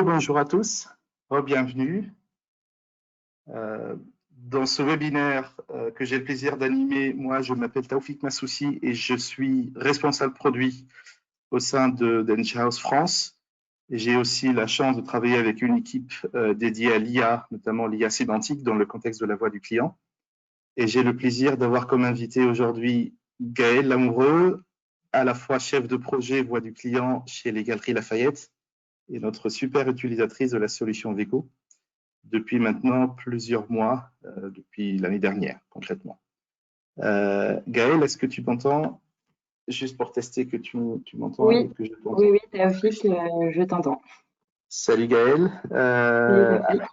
Bonjour à tous, bienvenue. Dans ce webinaire que j'ai le plaisir d'animer, moi je m'appelle Taoufik Massoussi et je suis responsable produit au sein d'Enchaos France. J'ai aussi la chance de travailler avec une équipe dédiée à l'IA, notamment l'IA sémantique dans le contexte de la voix du client. Et j'ai le plaisir d'avoir comme invité aujourd'hui Gaëlle Lamoureux, à la fois chef de projet voix du client chez les Galeries Lafayette et notre super utilisatrice de la solution Veco depuis maintenant plusieurs mois, depuis l'année dernière concrètement. Gaëlle, est-ce que tu m'entends? Juste pour tester que tu m'entends Oui, et que je t'entends. oui, Taoufik, je t'entends. Salut Gaëlle. Salut, Taoufik.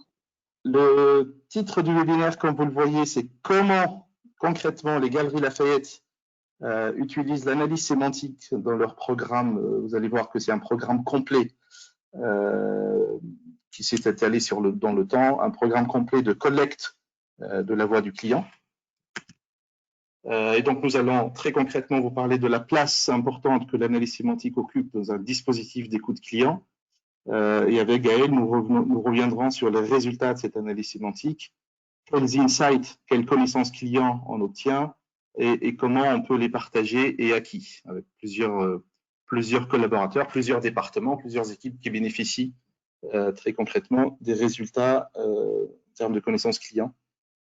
Le titre du webinaire, comme vous le voyez, c'est comment concrètement les Galeries Lafayette utilisent l'analyse sémantique dans leur programme. Vous allez voir que c'est un programme complet qui s'est étalé dans le temps, un programme complet de collecte de la voix du client. Et donc, nous allons très concrètement vous parler de la place importante que l'analyse sémantique occupe dans un dispositif d'écoute client. Et avec Gaëlle, nous reviendrons sur les résultats de cette analyse sémantique, quels insights, quelles connaissances clients on obtient et comment on peut les partager et à qui, avec plusieurs collaborateurs, plusieurs départements, plusieurs équipes qui bénéficient très concrètement des résultats en termes de connaissances clients,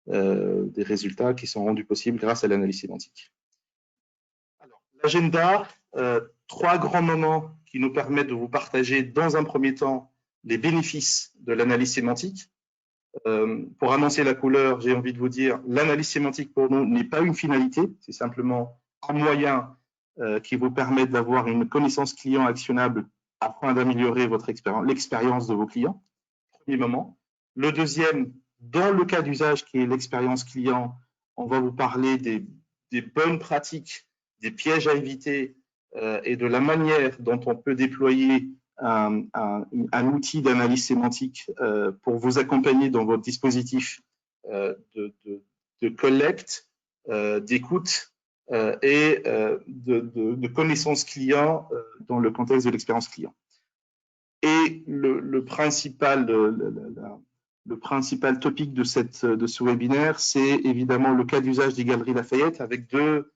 des résultats qui sont rendus possibles grâce à l'analyse sémantique. Alors, l'agenda, 3 grands moments qui nous permettent de vous partager dans un premier temps les bénéfices de l'analyse sémantique. Pour annoncer la couleur, j'ai envie de vous dire, l'analyse sémantique pour nous n'est pas une finalité, c'est simplement un moyen qui vous permet d'avoir une connaissance client actionnable afin d'améliorer l'expérience de vos clients. Premier moment. Le deuxième, dans le cas d'usage qui est l'expérience client, on va vous parler des bonnes pratiques, des pièges à éviter et de la manière dont on peut déployer un outil d'analyse sémantique pour vous accompagner dans votre dispositif de collecte, d'écoute et de connaissance client dans le contexte de l'expérience client. Et le principal topic de ce webinaire, c'est évidemment le cas d'usage des Galeries Lafayette avec deux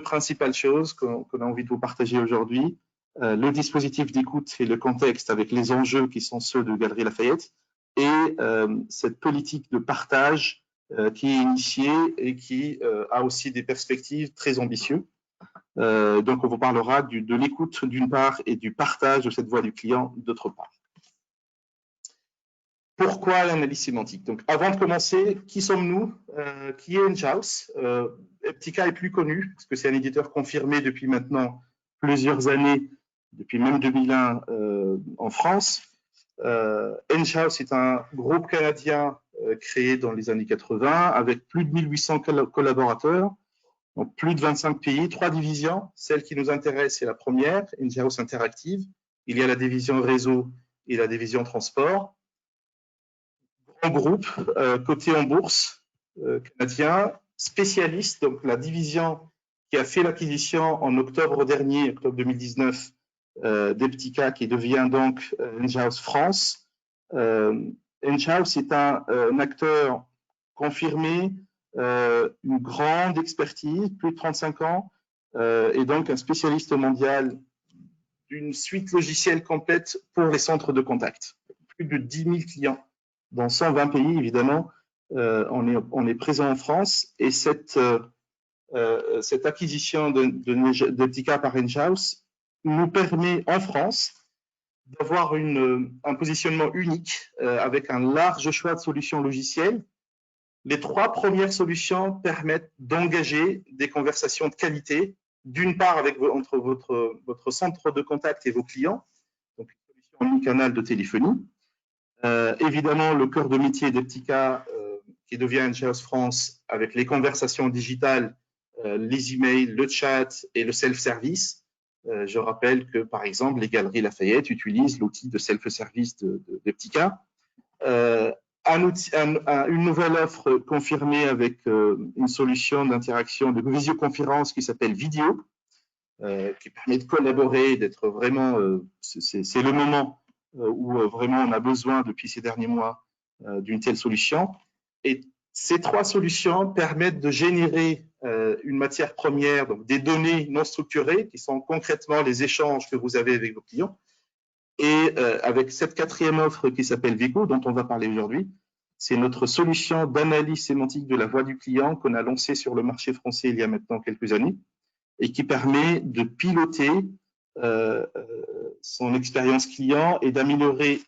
principales choses qu'on a envie de vous partager aujourd'hui. Le dispositif d'écoute et le contexte avec les enjeux qui sont ceux de Galeries Lafayette et cette politique de partage qui est initiée et qui a aussi des perspectives très ambitieuses. Donc, on vous parlera de l'écoute d'une part et du partage de cette voix du client d'autre part. Pourquoi l'analyse sémantique? Donc, avant de commencer, qui sommes-nous? Qui est Enchaos? Eptica est plus connu parce que c'est un éditeur confirmé depuis maintenant plusieurs années, depuis même 2001 en France. Enchaos est un groupe canadien créé dans les années 80 avec plus de 1800 collaborateurs. Donc, plus de 25 pays, 3 divisions. Celle qui nous intéresse, c'est la première, Enchaos Interactive. Il y a la division réseau et la division transport. Grand groupe, coté en bourse, canadien, spécialiste, donc la division qui a fait l'acquisition en octobre dernier, octobre 2019, d'Eptica, qui devient donc Enchaos France. Enchaos est un acteur confirmé, une grande expertise, plus de 35 ans, et donc un spécialiste mondial d'une suite logicielle complète pour les centres de contact. Plus de 10 000 clients dans 120 pays, évidemment. On est présent en France et cette acquisition d'Eptica par Enchaos nous permet en France d'avoir un positionnement unique avec un large choix de solutions logicielles. Les 3 premières solutions permettent d'engager des conversations de qualité, d'une part entre votre centre de contact et vos clients, donc une solution omnicanal de téléphonie. Évidemment, le cœur de métier d'Eptica qui devient Enchaos France avec les conversations digitales, les emails, le chat et le self-service. Je rappelle que, par exemple, les Galeries Lafayette utilisent l'outil de self-service d'Eptica. Une nouvelle offre confirmée avec une solution d'interaction de visioconférence qui s'appelle Vidéo, qui permet de collaborer, d'être vraiment, c'est le moment où vraiment on a besoin depuis ces derniers mois d'une telle solution. Et ces 3 solutions permettent de générer une matière première, donc des données non structurées, qui sont concrètement les échanges que vous avez avec vos clients. Et avec cette 4e offre qui s'appelle Vico, dont on va parler aujourd'hui, c'est notre solution d'analyse sémantique de la voix du client qu'on a lancée sur le marché français il y a maintenant quelques années et qui permet de piloter son expérience client et d'améliorer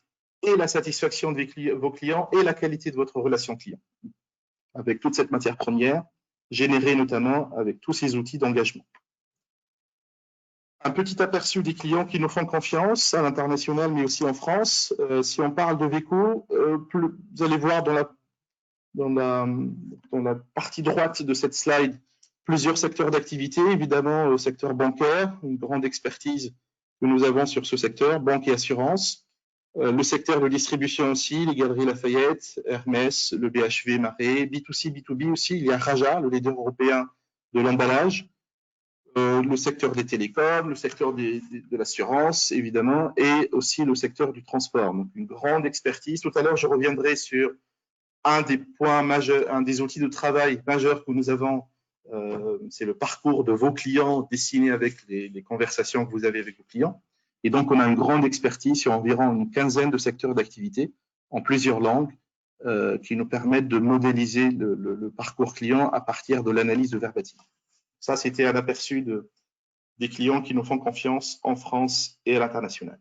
et la satisfaction de vos clients et la qualité de votre relation client avec toute cette matière première générée notamment avec tous ces outils d'engagement. Un petit aperçu des clients qui nous font confiance à l'international, mais aussi en France. Si on parle de Veco, vous allez voir dans la partie droite de cette slide plusieurs secteurs d'activité. Évidemment, le secteur bancaire, une grande expertise que nous avons sur ce secteur, banque et assurance. Le secteur de distribution aussi, les Galeries Lafayette, Hermès, le BHV, Marais, B2C, B2B aussi. Il y a Raja, le leader européen de l'emballage. Le secteur des télécoms, le secteur de l'assurance, évidemment, et aussi le secteur du transport. Donc, une grande expertise. Tout à l'heure, je reviendrai sur un des points majeurs, un des outils de travail majeurs que nous avons, c'est le parcours de vos clients dessiné avec les conversations que vous avez avec vos clients. Et donc, on a une grande expertise sur environ une 15aine de secteurs d'activité en plusieurs langues qui nous permettent de modéliser le parcours client à partir de l'analyse de verbatim. Ça, c'était un aperçu des clients qui nous font confiance en France et à l'international.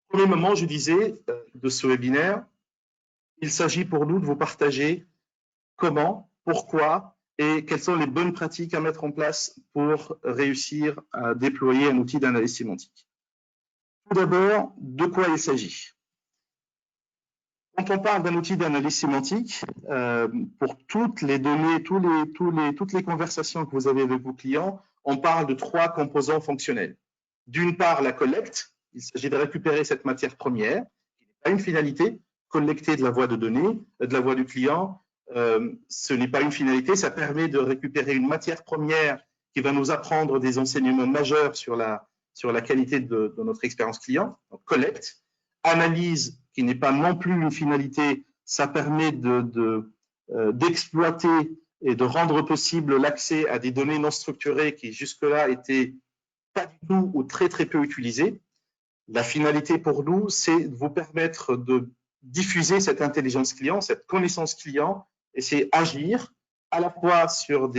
Premier moment, je disais, de ce webinaire, il s'agit pour nous de vous partager comment, pourquoi et quelles sont les bonnes pratiques à mettre en place pour réussir à déployer un outil d'analyse sémantique. Tout d'abord, de quoi il s'agit? Quand on parle d'un outil d'analyse sémantique, pour toutes les données, toutes les conversations que vous avez avec vos clients, on parle de 3 composants fonctionnels. D'une part, la collecte. Il s'agit de récupérer cette matière première, qui n'est pas une finalité, collecter de la voix de données, de la voix du client. Ce n'est pas une finalité, ça permet de récupérer une matière première qui va nous apprendre des enseignements majeurs sur la qualité de notre expérience client. Donc, collecte. Analyse, qui n'est pas non plus une finalité, ça permet d'exploiter et de rendre possible l'accès à des données non structurées qui jusque-là étaient pas du tout ou très très peu utilisées. La finalité pour nous, c'est de vous permettre de diffuser cette intelligence client, cette connaissance client, et c'est agir à la fois sur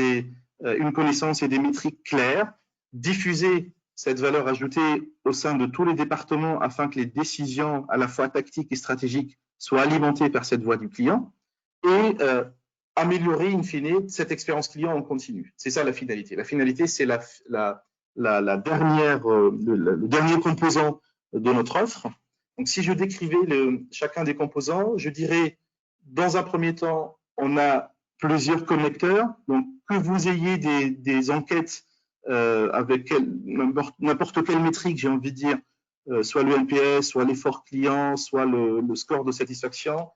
une connaissance et des métriques claires, diffuser cette valeur ajoutée au sein de tous les départements afin que les décisions à la fois tactiques et stratégiques soient alimentées par cette voix du client et améliorer in fine cette expérience client en continu. C'est ça la finalité. La finalité, c'est le dernier composant de notre offre. Donc, si je décrivais chacun des composants, je dirais, dans un premier temps, on a plusieurs connecteurs. Donc, que vous ayez des enquêtes avec n'importe quelle métrique, j'ai envie de dire, soit le NPS, soit l'effort client, soit le score de satisfaction,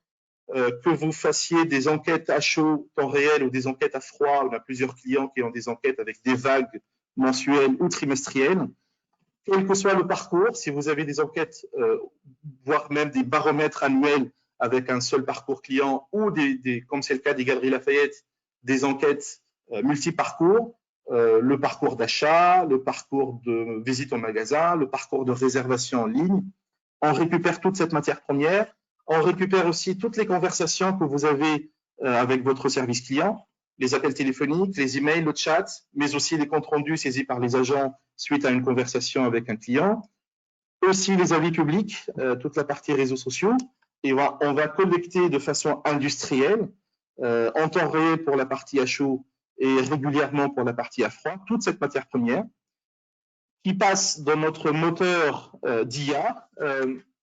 que vous fassiez des enquêtes à chaud, temps réel, ou des enquêtes à froid. On a plusieurs clients qui ont des enquêtes avec des vagues mensuelles ou trimestrielles. Quel que soit le parcours, si vous avez des enquêtes, voire même des baromètres annuels avec un seul parcours client, ou comme c'est le cas des Galeries Lafayette, des enquêtes multi-parcours, le parcours d'achat, le parcours de visite au magasin, le parcours de réservation en ligne, on récupère toute cette matière première. On récupère aussi toutes les conversations que vous avez avec votre service client, les appels téléphoniques, les emails, le chat, mais aussi les comptes rendus saisis par les agents suite à une conversation avec un client. Aussi les avis publics, toute la partie réseaux sociaux. Et on va collecter de façon industrielle, en temps réel pour la partie à chaud et régulièrement pour la partie à froid, toute cette matière première qui passe dans notre moteur d'IA.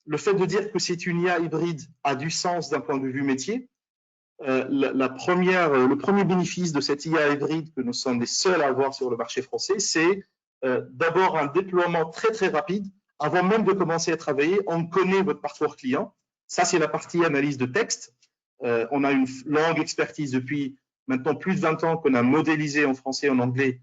Le fait de dire que c'est une IA hybride a du sens d'un point de vue métier. Le premier bénéfice de cette IA hybride que nous sommes les seuls à avoir sur le marché français, c'est d'abord un déploiement très très rapide. Avant même de commencer à travailler, on connaît votre parcours client. Ça, c'est la partie analyse de texte. On a une longue expertise depuis maintenant plus de 20 ans qu'on a modélisé en français et en anglais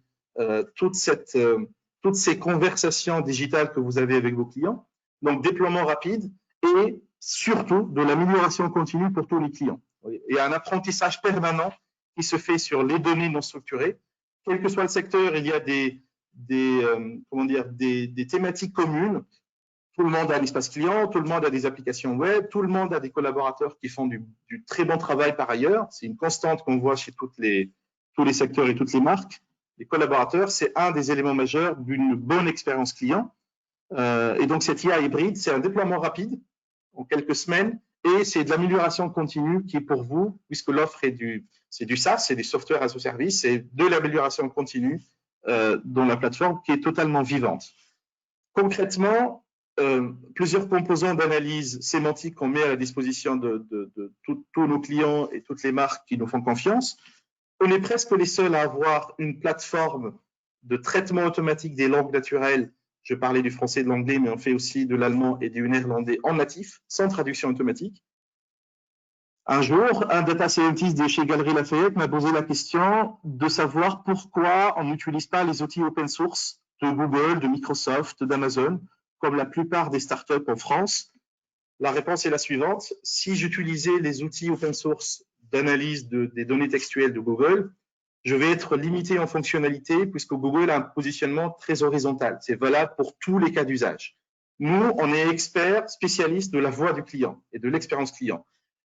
toutes ces conversations digitales que vous avez avec vos clients. Donc, déploiement rapide et surtout de l'amélioration continue pour tous les clients. Il y a un apprentissage permanent qui se fait sur les données non structurées. Quel que soit le secteur, il y a des thématiques communes. Tout le monde a un espace client, tout le monde a des applications web, tout le monde a des collaborateurs qui font du très bon travail par ailleurs. C'est une constante qu'on voit chez tous les secteurs et toutes les marques. Les collaborateurs, c'est un des éléments majeurs d'une bonne expérience client. Et donc, cette IA hybride, c'est un déploiement rapide en quelques semaines et c'est de l'amélioration continue qui est pour vous, puisque l'offre c'est du SaaS, c'est du software as a service, c'est de l'amélioration continue dans la plateforme qui est totalement vivante. Concrètement, plusieurs composants d'analyse sémantique qu'on met à la disposition de tous nos clients et toutes les marques qui nous font confiance. On est presque les seuls à avoir une plateforme de traitement automatique des langues naturelles. Je parlais du français et de l'anglais, mais on fait aussi de l'allemand et du néerlandais en natif, sans traduction automatique. Un jour, un data scientist de chez Galeries Lafayette m'a posé la question de savoir pourquoi on n'utilise pas les outils open source de Google, de Microsoft, d'Amazon, comme la plupart des startups en France. La réponse est la suivante. Si j'utilisais les outils open source d'analyse des données textuelles de Google, je vais être limité en fonctionnalité puisque Google a un positionnement très horizontal. C'est valable pour tous les cas d'usage. Nous, on est experts, spécialistes de la voix du client et de l'expérience client.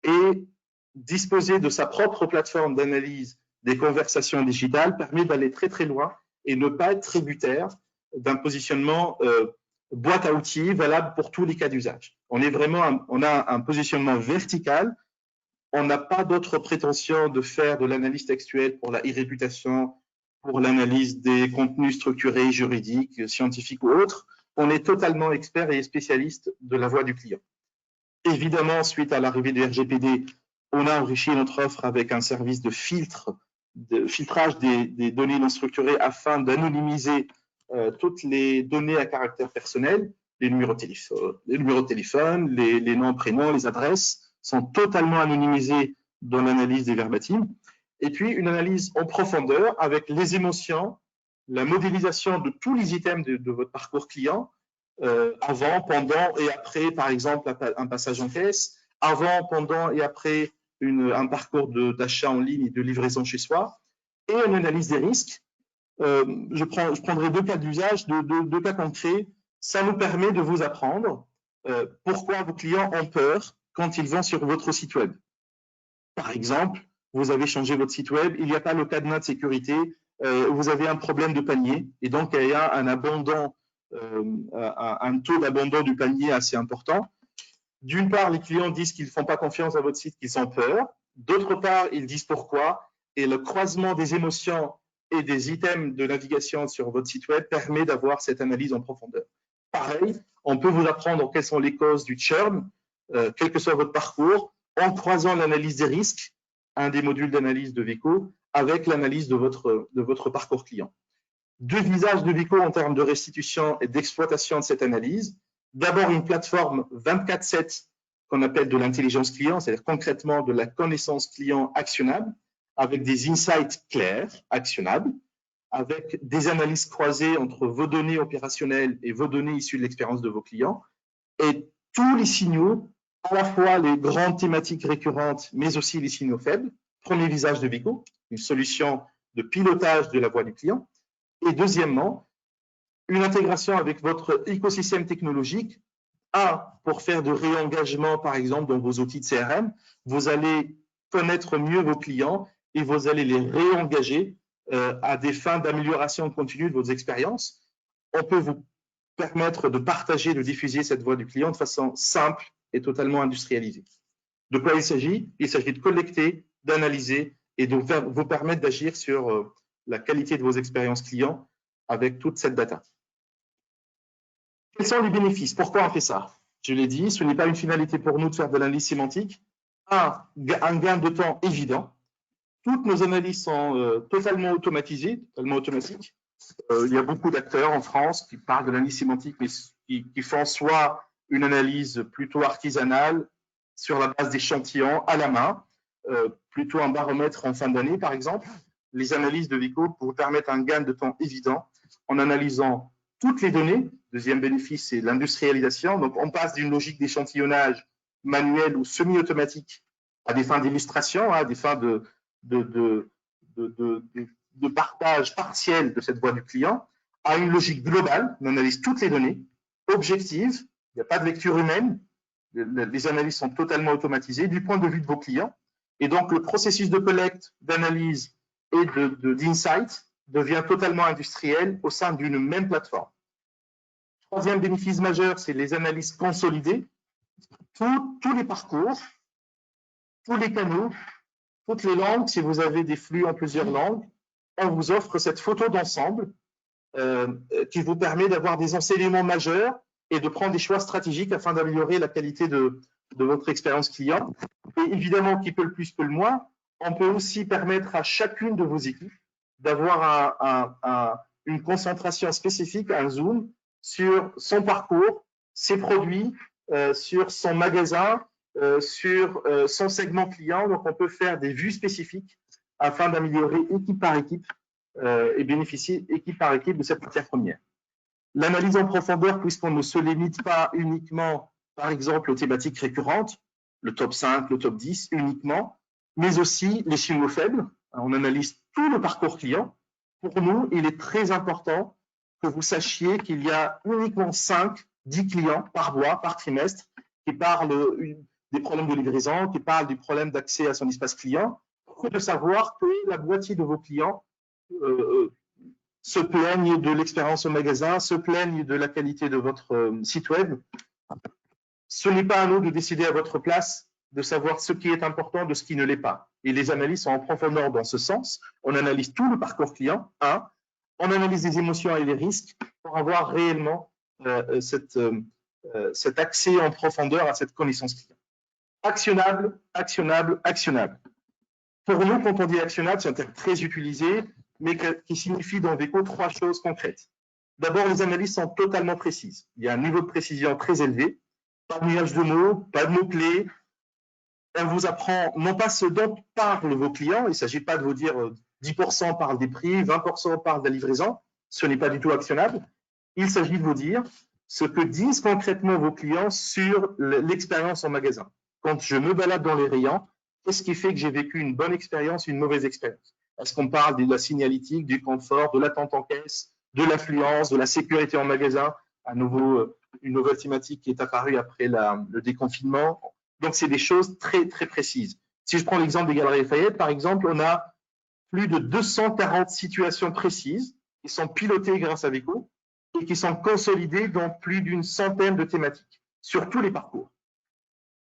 Et disposer de sa propre plateforme d'analyse des conversations digitales permet d'aller très très loin et ne pas être tributaire d'un positionnement boîte à outils valable pour tous les cas d'usage. On a un positionnement vertical. On n'a pas d'autre prétention de faire de l'analyse textuelle pour la e-réputation, pour l'analyse des contenus structurés, juridiques, scientifiques ou autres. On est totalement expert et spécialiste de la voix du client. Évidemment, suite à l'arrivée du RGPD, on a enrichi notre offre avec un service de filtrage des données non structurées afin d'anonymiser toutes les données à caractère personnel, les numéros de téléphone, les noms, prénoms, les adresses sont totalement anonymisés dans l'analyse des verbatims. Et puis, une analyse en profondeur avec les émotions, la modélisation de tous les items de votre parcours client, avant, pendant et après, par exemple, un passage en caisse, avant, pendant et après un parcours d'achat en ligne et de livraison chez soi, et une analyse des risques. Je prendrai deux cas d'usage, deux cas concrets. Ça nous permet de vous apprendre pourquoi vos clients ont peur quand ils vont sur votre site web. Par exemple, vous avez changé votre site web, il n'y a pas le cadenas de sécurité, vous avez un problème de panier, et donc il y a un taux d'abandon du panier assez important. D'une part, les clients disent qu'ils ne font pas confiance à votre site, qu'ils ont peur. D'autre part, ils disent pourquoi. Et le croisement des émotions et des items de navigation sur votre site web permet d'avoir cette analyse en profondeur. Pareil, on peut vous apprendre quelles sont les causes du churn, quel que soit votre parcours, en croisant l'analyse des risques, un des modules d'analyse de Vico, avec l'analyse de votre parcours client. Deux visages de Vico en termes de restitution et d'exploitation de cette analyse. D'abord, une plateforme 24/7 qu'on appelle de l'intelligence client, c'est-à-dire concrètement de la connaissance client actionnable, avec des insights clairs, actionnables, avec des analyses croisées entre vos données opérationnelles et vos données issues de l'expérience de vos clients, et tous les signaux, à la fois les grandes thématiques récurrentes, mais aussi les signaux faibles. Premier visage de Vico, une solution de pilotage de la voix du client. Et deuxièmement, une intégration avec votre écosystème technologique. Pour faire de réengagement, par exemple, dans vos outils de CRM, vous allez connaître mieux vos clients et vous allez les réengager à des fins d'amélioration continue de vos expériences. On peut vous permettre de partager, de diffuser cette voix du client de façon simple et totalement industrialisée. De quoi il s'agit? Il s'agit de collecter, d'analyser et de vous permettre d'agir sur la qualité de vos expériences clients avec toute cette data. Quels sont les bénéfices? Pourquoi on fait ça? Je l'ai dit, ce n'est pas une finalité pour nous de faire de l'analyse sémantique. Un gain de temps évident. Toutes nos analyses sont totalement automatisées, totalement automatiques. Il y a beaucoup d'acteurs en France qui parlent de l'analyse sémantique, mais qui font soit une analyse plutôt artisanale sur la base d'échantillons à la main, plutôt un baromètre en fin d'année, par exemple. Les analyses de Vico vous permettent un gain de temps évident en analysant toutes les données Deuxième bénéfice, c'est l'industrialisation. Donc, on passe d'une logique d'échantillonnage manuel ou semi-automatique à des fins d'illustration, à des fins de partage partiel de cette voie du client, à une logique globale. On analyse toutes les données, objectives, il n'y a pas de lecture humaine, les analyses sont totalement automatisées du point de vue de vos clients. Et donc, le processus de collecte, d'analyse et d'insight devient totalement industriel au sein d'une même plateforme. Troisième bénéfice majeur, c'est les analyses consolidées. Tous les parcours, tous les canaux, toutes les langues, si vous avez des flux en plusieurs langues, on vous offre cette photo d'ensemble qui vous permet d'avoir des enseignements majeurs et de prendre des choix stratégiques afin d'améliorer la qualité de votre expérience client. Et évidemment, qui peut le plus, peut le moins, on peut aussi permettre à chacune de vos équipes d'avoir une concentration spécifique, un zoom, sur son parcours, ses produits, sur son magasin, sur son segment client. Donc, on peut faire des vues spécifiques afin d'améliorer équipe par équipe et bénéficier équipe par équipe de cette matière première. L'analyse en profondeur, puisqu'on ne se limite pas uniquement, par exemple, aux thématiques récurrentes, le top 5, le top 10 uniquement, mais aussi les signaux faibles. On analyse tout le parcours client. Pour nous, il est très important que vous sachiez qu'il y a uniquement 5, 10 clients par mois, par trimestre, qui parlent des problèmes de livraison, qui parlent du problème d'accès à son espace client. Il faut de savoir que la moitié de vos clients se plaignent de l'expérience au magasin, se plaignent de la qualité de votre site web. Ce n'est pas à nous de décider à votre place de savoir ce qui est important de ce qui ne l'est pas. Et les analyses sont en profondeur dans ce sens. On analyse tout le parcours client, on analyse les émotions et les risques pour avoir réellement cet accès en profondeur à cette connaissance client. Actionnable, actionnable, actionnable. Pour nous, quand on dit actionnable, c'est un terme très utilisé, mais qui signifie dans Weco 3 choses concrètes. D'abord, les analyses sont totalement précises. Il y a un niveau de précision très élevé, pas de nuage de mots, pas de mots-clés. On vous apprend non pas ce dont parlent vos clients, il ne s'agit pas de vous dire 10% parlent des prix, 20% parlent de la livraison, ce n'est pas du tout actionnable. Il s'agit de vous dire ce que disent concrètement vos clients sur l'expérience en magasin. Quand je me balade dans les rayons, qu'est-ce qui fait que j'ai vécu une bonne expérience, une mauvaise expérience? Est-ce qu'on parle de la signalétique, du confort, de l'attente en caisse, de l'affluence, de la sécurité en magasin? À nouveau, une nouvelle thématique qui est apparue après le déconfinement. Donc, c'est des choses très, très précises. Si je prends l'exemple des Galeries Lafayette, par exemple, on a plus de 240 situations précises qui sont pilotées grâce à Weco et qui sont consolidées dans plus d'une centaine de thématiques sur tous les parcours.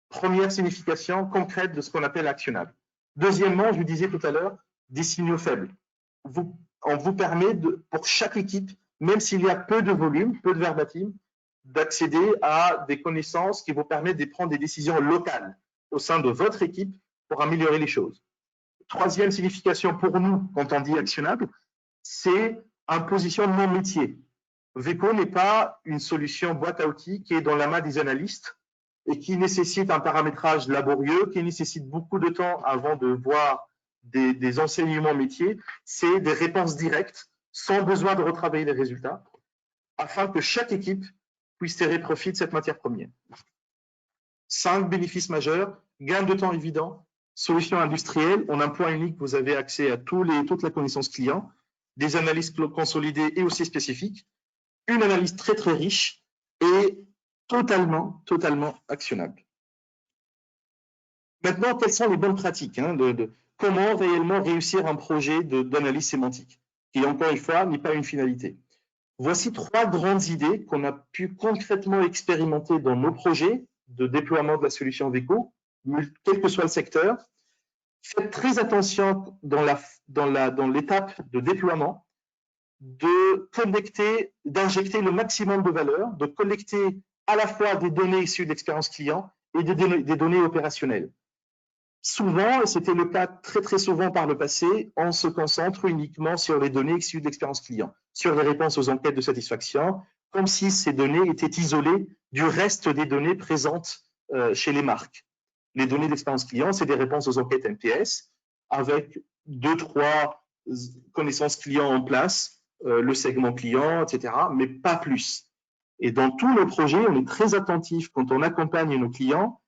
Première signification concrète de ce qu'on appelle actionnable. Deuxièmement, je vous disais tout à l'heure, des signaux faibles. On vous permet, pour chaque équipe, même s'il y a peu de volume, peu de verbatim, d'accéder à des connaissances qui vous permettent de prendre des décisions locales au sein de votre équipe pour améliorer les choses. Troisième signification pour nous, quand on dit actionnable, c'est un positionnement métier. Weco n'est pas une solution boîte à outils qui est dans la main des analystes et qui nécessite un paramétrage laborieux, qui nécessite beaucoup de temps avant de voir des enseignements métiers. C'est des réponses directes, sans besoin de retravailler les résultats, afin que chaque équipe puisse tirer profit de cette matière première. 5 bénéfices majeurs, gain de temps évident, solution industrielle, en un point unique, vous avez accès à toute la connaissance client, des analyses consolidées et aussi spécifiques, une analyse très très riche et totalement actionnable. Maintenant, quelles sont les bonnes pratiques comment réellement réussir un projet d'analyse sémantique, qui encore une fois n'est pas une finalité. Voici 3 grandes idées qu'on a pu concrètement expérimenter dans nos projets de déploiement de la solution Weco, quel que soit le secteur. Faites très attention dans l'étape de déploiement de connecter, d'injecter le maximum de valeur, de collecter à la fois des données issues de l'expérience client et des données opérationnelles. Souvent, et c'était le cas très très souvent par le passé, on se concentre uniquement sur les données issues de l'expérience client, sur les réponses aux enquêtes de satisfaction, comme si ces données étaient isolées du reste des données présentes chez les marques. Les données d'expérience client, c'est des réponses aux enquêtes NPS avec 2-3 connaissances clients en place, le segment client, etc., mais pas plus. Et dans tous nos projets, on est très attentif quand on accompagne nos clients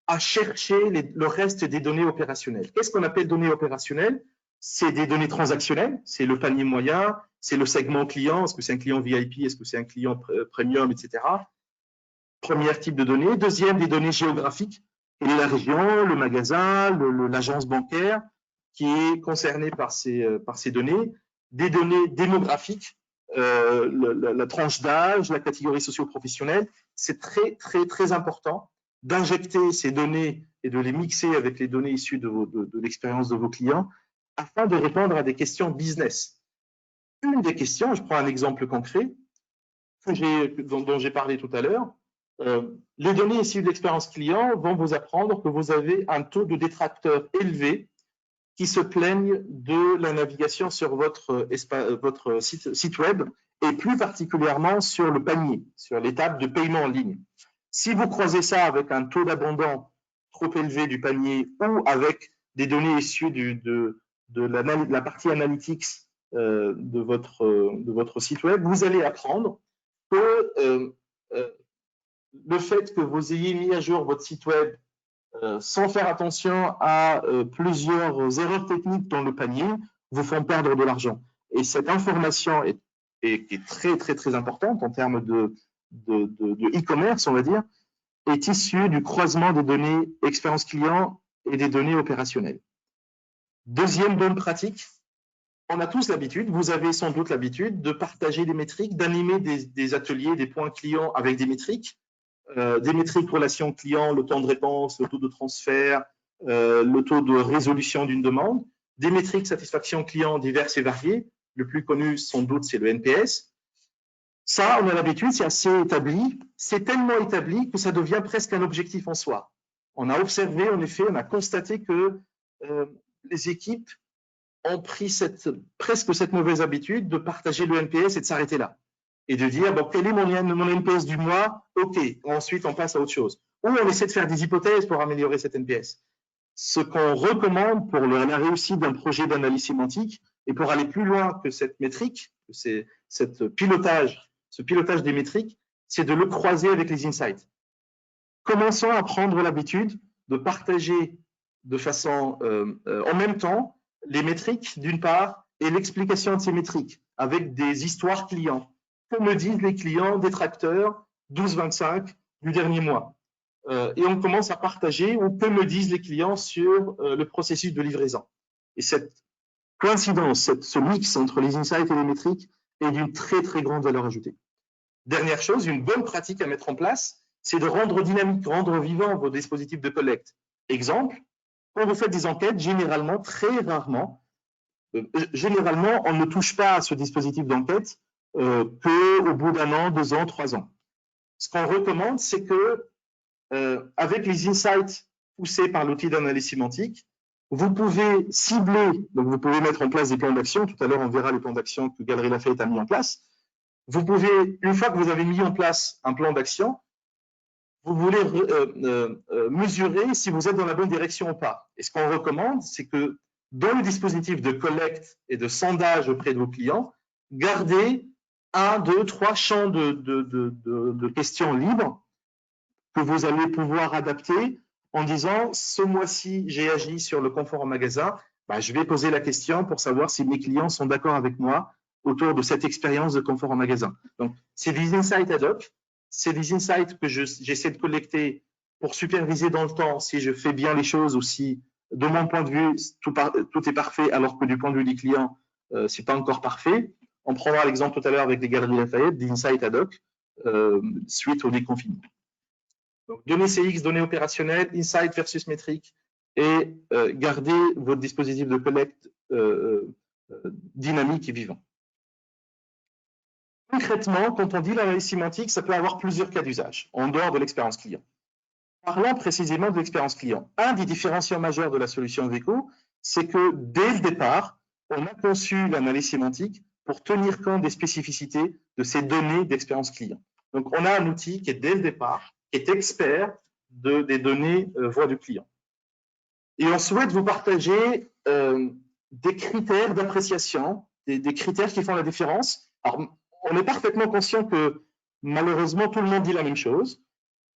à chercher le reste des données opérationnelles. Qu'est-ce qu'on appelle données opérationnelles? C'est des données transactionnelles, c'est le panier moyen, c'est le segment client, est-ce que c'est un client VIP, est-ce que c'est un client premium, etc. Premier type de données. Deuxième, des données géographiques, la région, le magasin, l'agence bancaire qui est concernée par ces données. Des données démographiques, la tranche d'âge, la catégorie socio-professionnelle. C'est très, très, très important d'injecter ces données et de les mixer avec les données issues de l'expérience de vos clients afin de répondre à des questions business. Une des questions, je prends un exemple concret dont j'ai parlé tout à l'heure, les données issues de l'expérience client vont vous apprendre que vous avez un taux de détracteurs élevé qui se plaignent de la navigation sur votre site web et plus particulièrement sur le panier, sur l'étape de paiement en ligne. Si vous croisez ça avec un taux d'abandon trop élevé du panier ou avec des données issues de la partie analytics de votre site web, vous allez apprendre que le fait que vous ayez mis à jour votre site web sans faire attention à plusieurs erreurs techniques dans le panier vous font perdre de l'argent. Et cette information est très, très, très importante en termes de e-commerce, on va dire, est issue du croisement des données expérience client et des données opérationnelles. Deuxième bonne pratique, on a tous l'habitude, vous avez sans doute l'habitude de partager des métriques, d'animer des ateliers, des points clients avec des métriques relation client, le temps de réponse, le taux de transfert, le taux de résolution d'une demande, des métriques satisfaction client diverses et variées. Le plus connu, sans doute, c'est le NPS. Ça, on a l'habitude, c'est assez établi. C'est tellement établi que ça devient presque un objectif en soi. On a observé, en effet, on a constaté que les équipes ont pris presque cette mauvaise habitude de partager le NPS et de s'arrêter là. Et de dire, bon, quel est mon NPS du mois? OK, ensuite on passe à autre chose. Ou on essaie de faire des hypothèses pour améliorer cet NPS. Ce qu'on recommande pour la réussite d'un projet d'analyse sémantique et pour aller plus loin que cette métrique, ce pilotage des métriques, c'est de le croiser avec les insights. Commençons à prendre l'habitude de partager de façon en même temps les métriques d'une part et l'explication de ces métriques avec des histoires clients. Que me disent les clients détracteurs 12-25 du dernier mois? Et on commence à partager ou que me disent les clients sur le processus de livraison. Et cette coïncidence, ce mix entre les insights et les métriques est d'une très, très grande valeur ajoutée. Dernière chose, une bonne pratique à mettre en place, c'est de rendre dynamique, rendre vivant vos dispositifs de collecte. Exemple, quand vous faites des enquêtes, généralement, très rarement, généralement, on ne touche pas à ce dispositif d'enquête qu'au bout d'un an, 2 ans, 3 ans. Ce qu'on recommande, c'est que avec les insights poussés par l'outil d'analyse sémantique, vous pouvez cibler, donc vous pouvez mettre en place des plans d'action. Tout à l'heure, on verra les plans d'action que Galeries Lafayette a mis en place. Vous pouvez, une fois que vous avez mis en place un plan d'action, vous voulez mesurer si vous êtes dans la bonne direction ou pas. Et ce qu'on recommande, c'est que dans le dispositif de collecte et de sondage auprès de vos clients, gardez 1, 2, 3 champs de questions libres que vous allez pouvoir adapter en disant ce mois-ci, j'ai agi sur le confort en magasin, je vais poser la question pour savoir si mes clients sont d'accord avec moi autour de cette expérience de confort en magasin. Donc, c'est des insights ad hoc, c'est des insights que j'essaie de collecter pour superviser dans le temps si je fais bien les choses ou si, de mon point de vue, tout est parfait alors que du point de vue des clients, c'est pas encore parfait. On prendra l'exemple tout à l'heure avec les Galeries Lafayette, des insights ad hoc suite au déconfinement. Donc, données CX, données opérationnelles, insight versus métrique et garder votre dispositif de collecte dynamique et vivant. Concrètement, quand on dit l'analyse sémantique, ça peut avoir plusieurs cas d'usage en dehors de l'expérience client. Parlons précisément de l'expérience client. Un des différenciants majeurs de la solution Veeco, c'est que dès le départ, on a conçu l'analyse sémantique pour tenir compte des spécificités de ces données d'expérience client. Donc, on a un outil qui est dès le départ, qui est expert des données voix du client. Et on souhaite vous partager des critères d'appréciation, des critères qui font la différence. Alors, on est parfaitement conscient que malheureusement, tout le monde dit la même chose.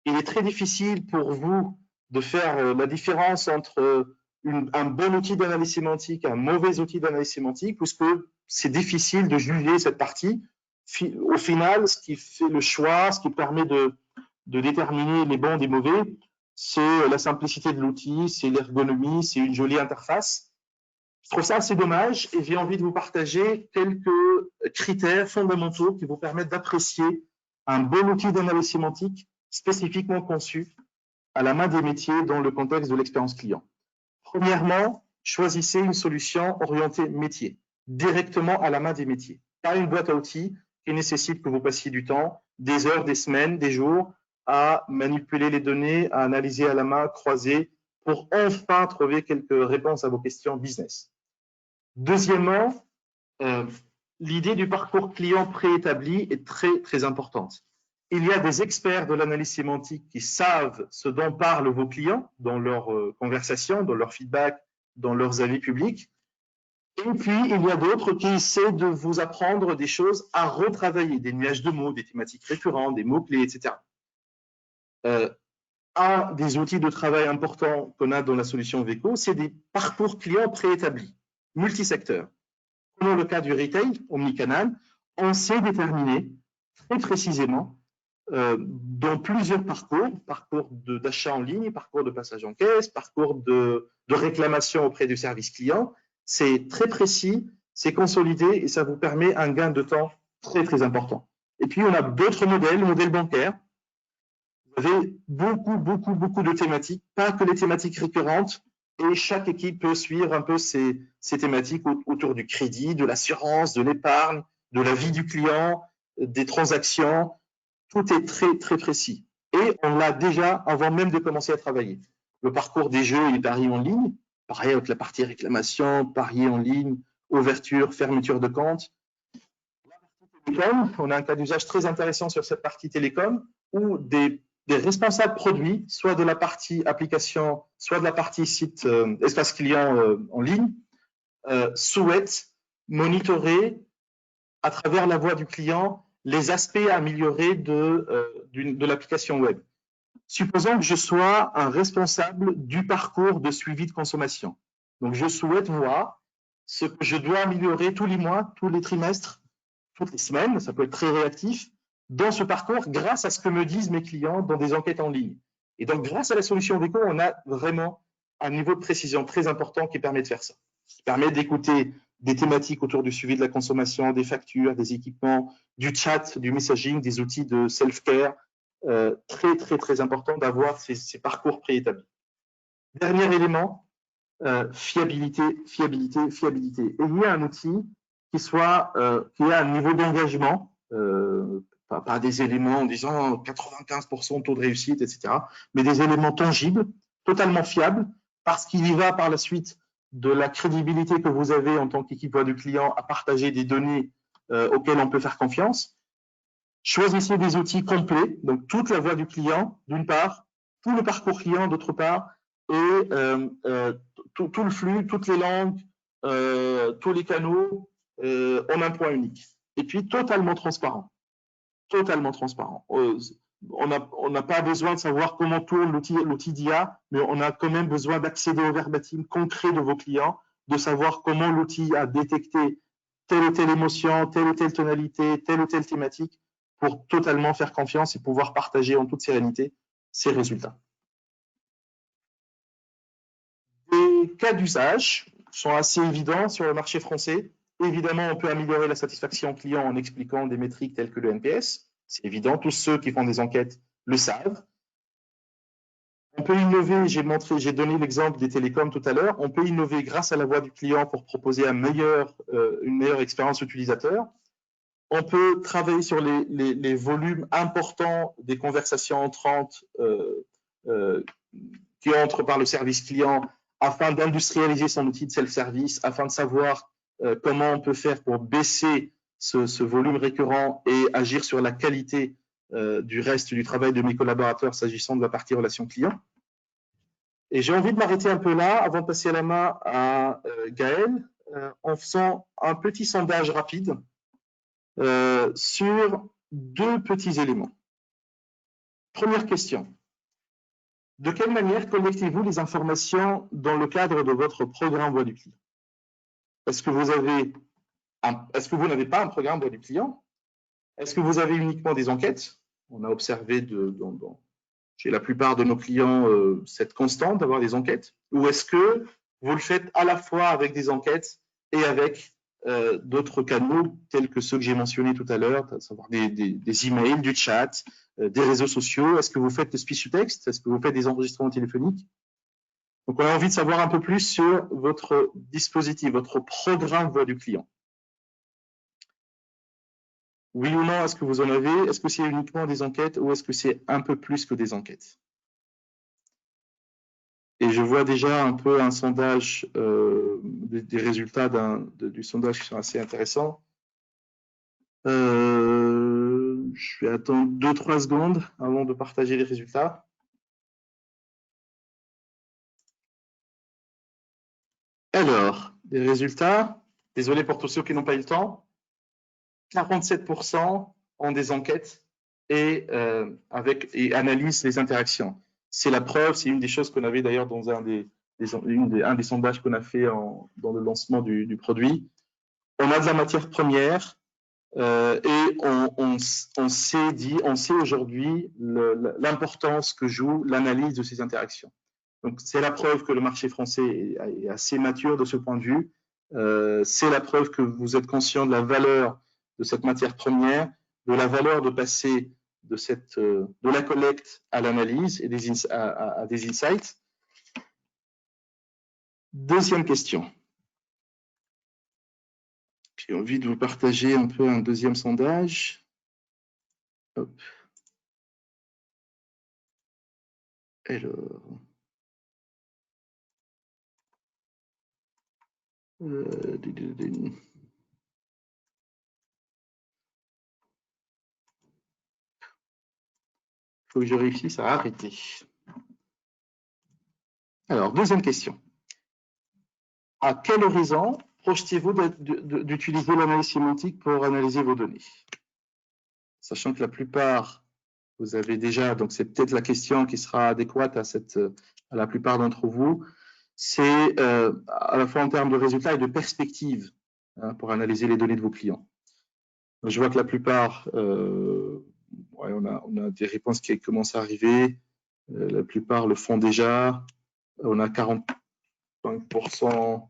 Il est très difficile pour vous de faire la différence entre un bon outil d'analyse sémantique et un mauvais outil d'analyse sémantique, puisque c'est difficile de juger cette partie. Au final, ce qui fait le choix, ce qui permet de déterminer les bons des mauvais, c'est la simplicité de l'outil, c'est l'ergonomie, c'est une jolie interface. Je trouve ça assez dommage et j'ai envie de vous partager quelques critères fondamentaux qui vous permettent d'apprécier un bon outil d'analyse sémantique spécifiquement conçu à la main des métiers dans le contexte de l'expérience client. Premièrement, choisissez une solution orientée métier, directement à la main des métiers. Pas une boîte à outils qui nécessite que vous passiez du temps, des heures, des semaines, des jours, à manipuler les données, à analyser à la main, croiser, pour enfin trouver quelques réponses à vos questions business. Deuxièmement, l'idée du parcours client préétabli est très, très importante. Il y a des experts de l'analyse sémantique qui savent ce dont parlent vos clients dans leurs conversations, dans leurs feedbacks, dans leurs avis publics. Et puis, il y a d'autres qui essaient de vous apprendre des choses à retravailler, des nuages de mots, des thématiques récurrentes, des mots-clés, etc. Un des outils de travail importants qu'on a dans la solution Veco, c'est des parcours clients préétablis, multisecteurs. Dans le cas du retail, omnicanal, on sait déterminer très précisément dans plusieurs parcours d'achat en ligne, parcours de passage en caisse, parcours de réclamation auprès du service client. C'est très précis, c'est consolidé et ça vous permet un gain de temps très, très important. Et puis, on a d'autres modèles, le modèle bancaire. Vous avez beaucoup de thématiques, pas que les thématiques récurrentes, et chaque équipe peut suivre un peu ces thématiques autour du crédit, de l'assurance, de l'épargne, de la vie du client, des transactions. Tout est très, très précis. Et on l'a déjà avant même de commencer à travailler. Le parcours des jeux et des paris en ligne, pareil avec la partie réclamation, parier en ligne, ouverture, fermeture de compte. On a un cas d'usage très intéressant sur cette partie télécom où des responsables produits, soit de la partie application, soit de la partie site espace client en ligne, souhaitent monitorer à travers la voix du client les aspects améliorés de l'application web. Supposons que je sois un responsable du parcours de suivi de consommation. Donc, je souhaite voir ce que je dois améliorer tous les mois, tous les trimestres, toutes les semaines, ça peut être très réactif, dans ce parcours grâce à ce que me disent mes clients dans des enquêtes en ligne. Et donc, grâce à la solution Veco, on a vraiment un niveau de précision très important qui permet de faire ça. Qui permet d'écouter des thématiques autour du suivi de la consommation, des factures, des équipements, du chat, du messaging, des outils de self-care. Très, très, très important d'avoir ces parcours préétablis. Dernier élément, fiabilité. Et il y a un outil qui a un niveau d'engagement, pas des éléments en disant 95% de taux de réussite, etc., mais des éléments tangibles, totalement fiables, parce qu'il y va par la suite de la crédibilité que vous avez en tant qu'équipe voix du client à partager des données auxquelles on peut faire confiance. Choisissez des outils complets, donc toute la voix du client, d'une part, tout le parcours client, d'autre part, et tout le flux, toutes les langues, tous les canaux en un point unique. Et puis, totalement transparent. Totalement transparent. On n'a pas besoin de savoir comment tourne l'outil d'IA, mais on a quand même besoin d'accéder au verbatim concret de vos clients, de savoir comment l'outil a détecté telle ou telle émotion, telle ou telle tonalité, telle ou telle thématique, pour totalement faire confiance et pouvoir partager en toute sérénité ces résultats. Les cas d'usage sont assez évidents sur le marché français. Évidemment, on peut améliorer la satisfaction client en expliquant des métriques telles que le NPS. C'est évident, tous ceux qui font des enquêtes le savent. On peut innover, j'ai donné l'exemple des télécoms tout à l'heure, on peut innover grâce à la voix du client pour proposer une meilleure expérience utilisateur. On peut travailler sur les volumes importants des conversations entrantes qui entrent par le service client afin d'industrialiser son outil de self-service, afin de savoir comment on peut faire pour baisser ce volume récurrent et agir sur la qualité du reste du travail de mes collaborateurs s'agissant de la partie relation client. Et j'ai envie de m'arrêter un peu là avant de passer la main à Gaël en faisant un petit sondage rapide sur deux petits éléments. Première question. De quelle manière collectez-vous les informations dans le cadre de votre programme Voix du client? Est-ce que vous n'avez pas un programme Voix du client? Est-ce que vous avez uniquement des enquêtes? On a observé chez la plupart de nos clients cette constante d'avoir des enquêtes. Ou est-ce que vous le faites à la fois avec des enquêtes et avec d'autres canaux tels que ceux que j'ai mentionnés tout à l'heure, à savoir des emails, du chat, des réseaux sociaux? Est-ce que vous faites le speech to text? Est-ce que vous faites des enregistrements téléphoniques? Donc, on a envie de savoir un peu plus sur votre dispositif, votre programme Voix du client. Oui ou non, est-ce que vous en avez? Est-ce que c'est uniquement des enquêtes ou est-ce que c'est un peu plus que des enquêtes? Et je vois déjà un peu un sondage, des résultats du sondage qui sont assez intéressants. Je vais attendre 2-3 secondes avant de partager les résultats. Alors, les résultats, désolé pour tous ceux qui n'ont pas eu le temps, 47% ont des enquêtes et analysent les interactions. C'est la preuve, c'est une des choses qu'on avait d'ailleurs dans un des sondages qu'on a fait dans le lancement du produit. On a de la matière première et on sait aujourd'hui l'importance que joue l'analyse de ces interactions. Donc, c'est la preuve que le marché français est assez mature de ce point de vue. C'est la preuve que vous êtes conscient de la valeur de cette matière première, de la valeur de passer de la collecte à l'analyse et à des insights. Deuxième question. J'ai envie de vous partager un peu un deuxième sondage. Hop. Alors. Il faut que je réussisse à arrêter. Alors, deuxième question. À quel horizon projetez-vous d'utiliser l'analyse sémantique pour analyser vos données? Sachant que la plupart, vous avez déjà, donc c'est peut-être la question qui sera adéquate à la plupart d'entre vous, c'est à la fois en termes de résultats et de perspectives pour analyser les données de vos clients. Donc, je vois que la plupart, on a des réponses qui commencent à arriver, la plupart le font déjà, on a 45%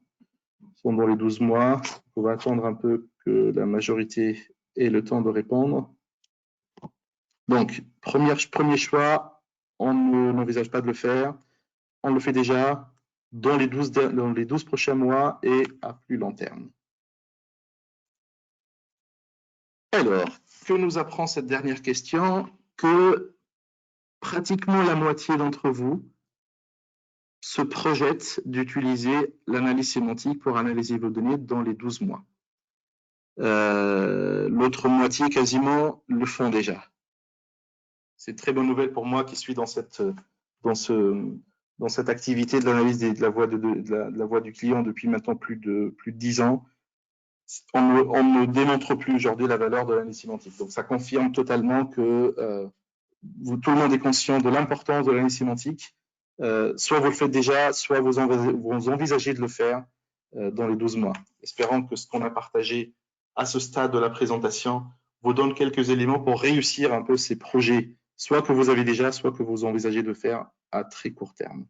sont dans les 12 mois. On va attendre un peu que la majorité ait le temps de répondre. Donc, premier choix, on n'envisage pas de le faire. On le fait déjà dans les 12 prochains mois et à plus long terme. Alors, que nous apprend cette dernière question? Que pratiquement la moitié d'entre vous se projette d'utiliser l'analyse sémantique pour analyser vos données dans les 12 mois. L'autre moitié quasiment le font déjà. C'est une très bonne nouvelle pour moi qui suis dans cette activité de l'analyse de la voix du client depuis maintenant plus de 10 ans. On ne démontre plus aujourd'hui la valeur de l'analyse sémantique. Donc, ça confirme totalement que tout le monde est conscient de l'importance de l'analyse sémantique. Soit vous le faites déjà, soit vous envisagez de le faire dans les 12 mois. Espérons que ce qu'on a partagé à ce stade de la présentation vous donne quelques éléments pour réussir un peu ces projets, soit que vous avez déjà, soit que vous envisagez de faire à très court terme.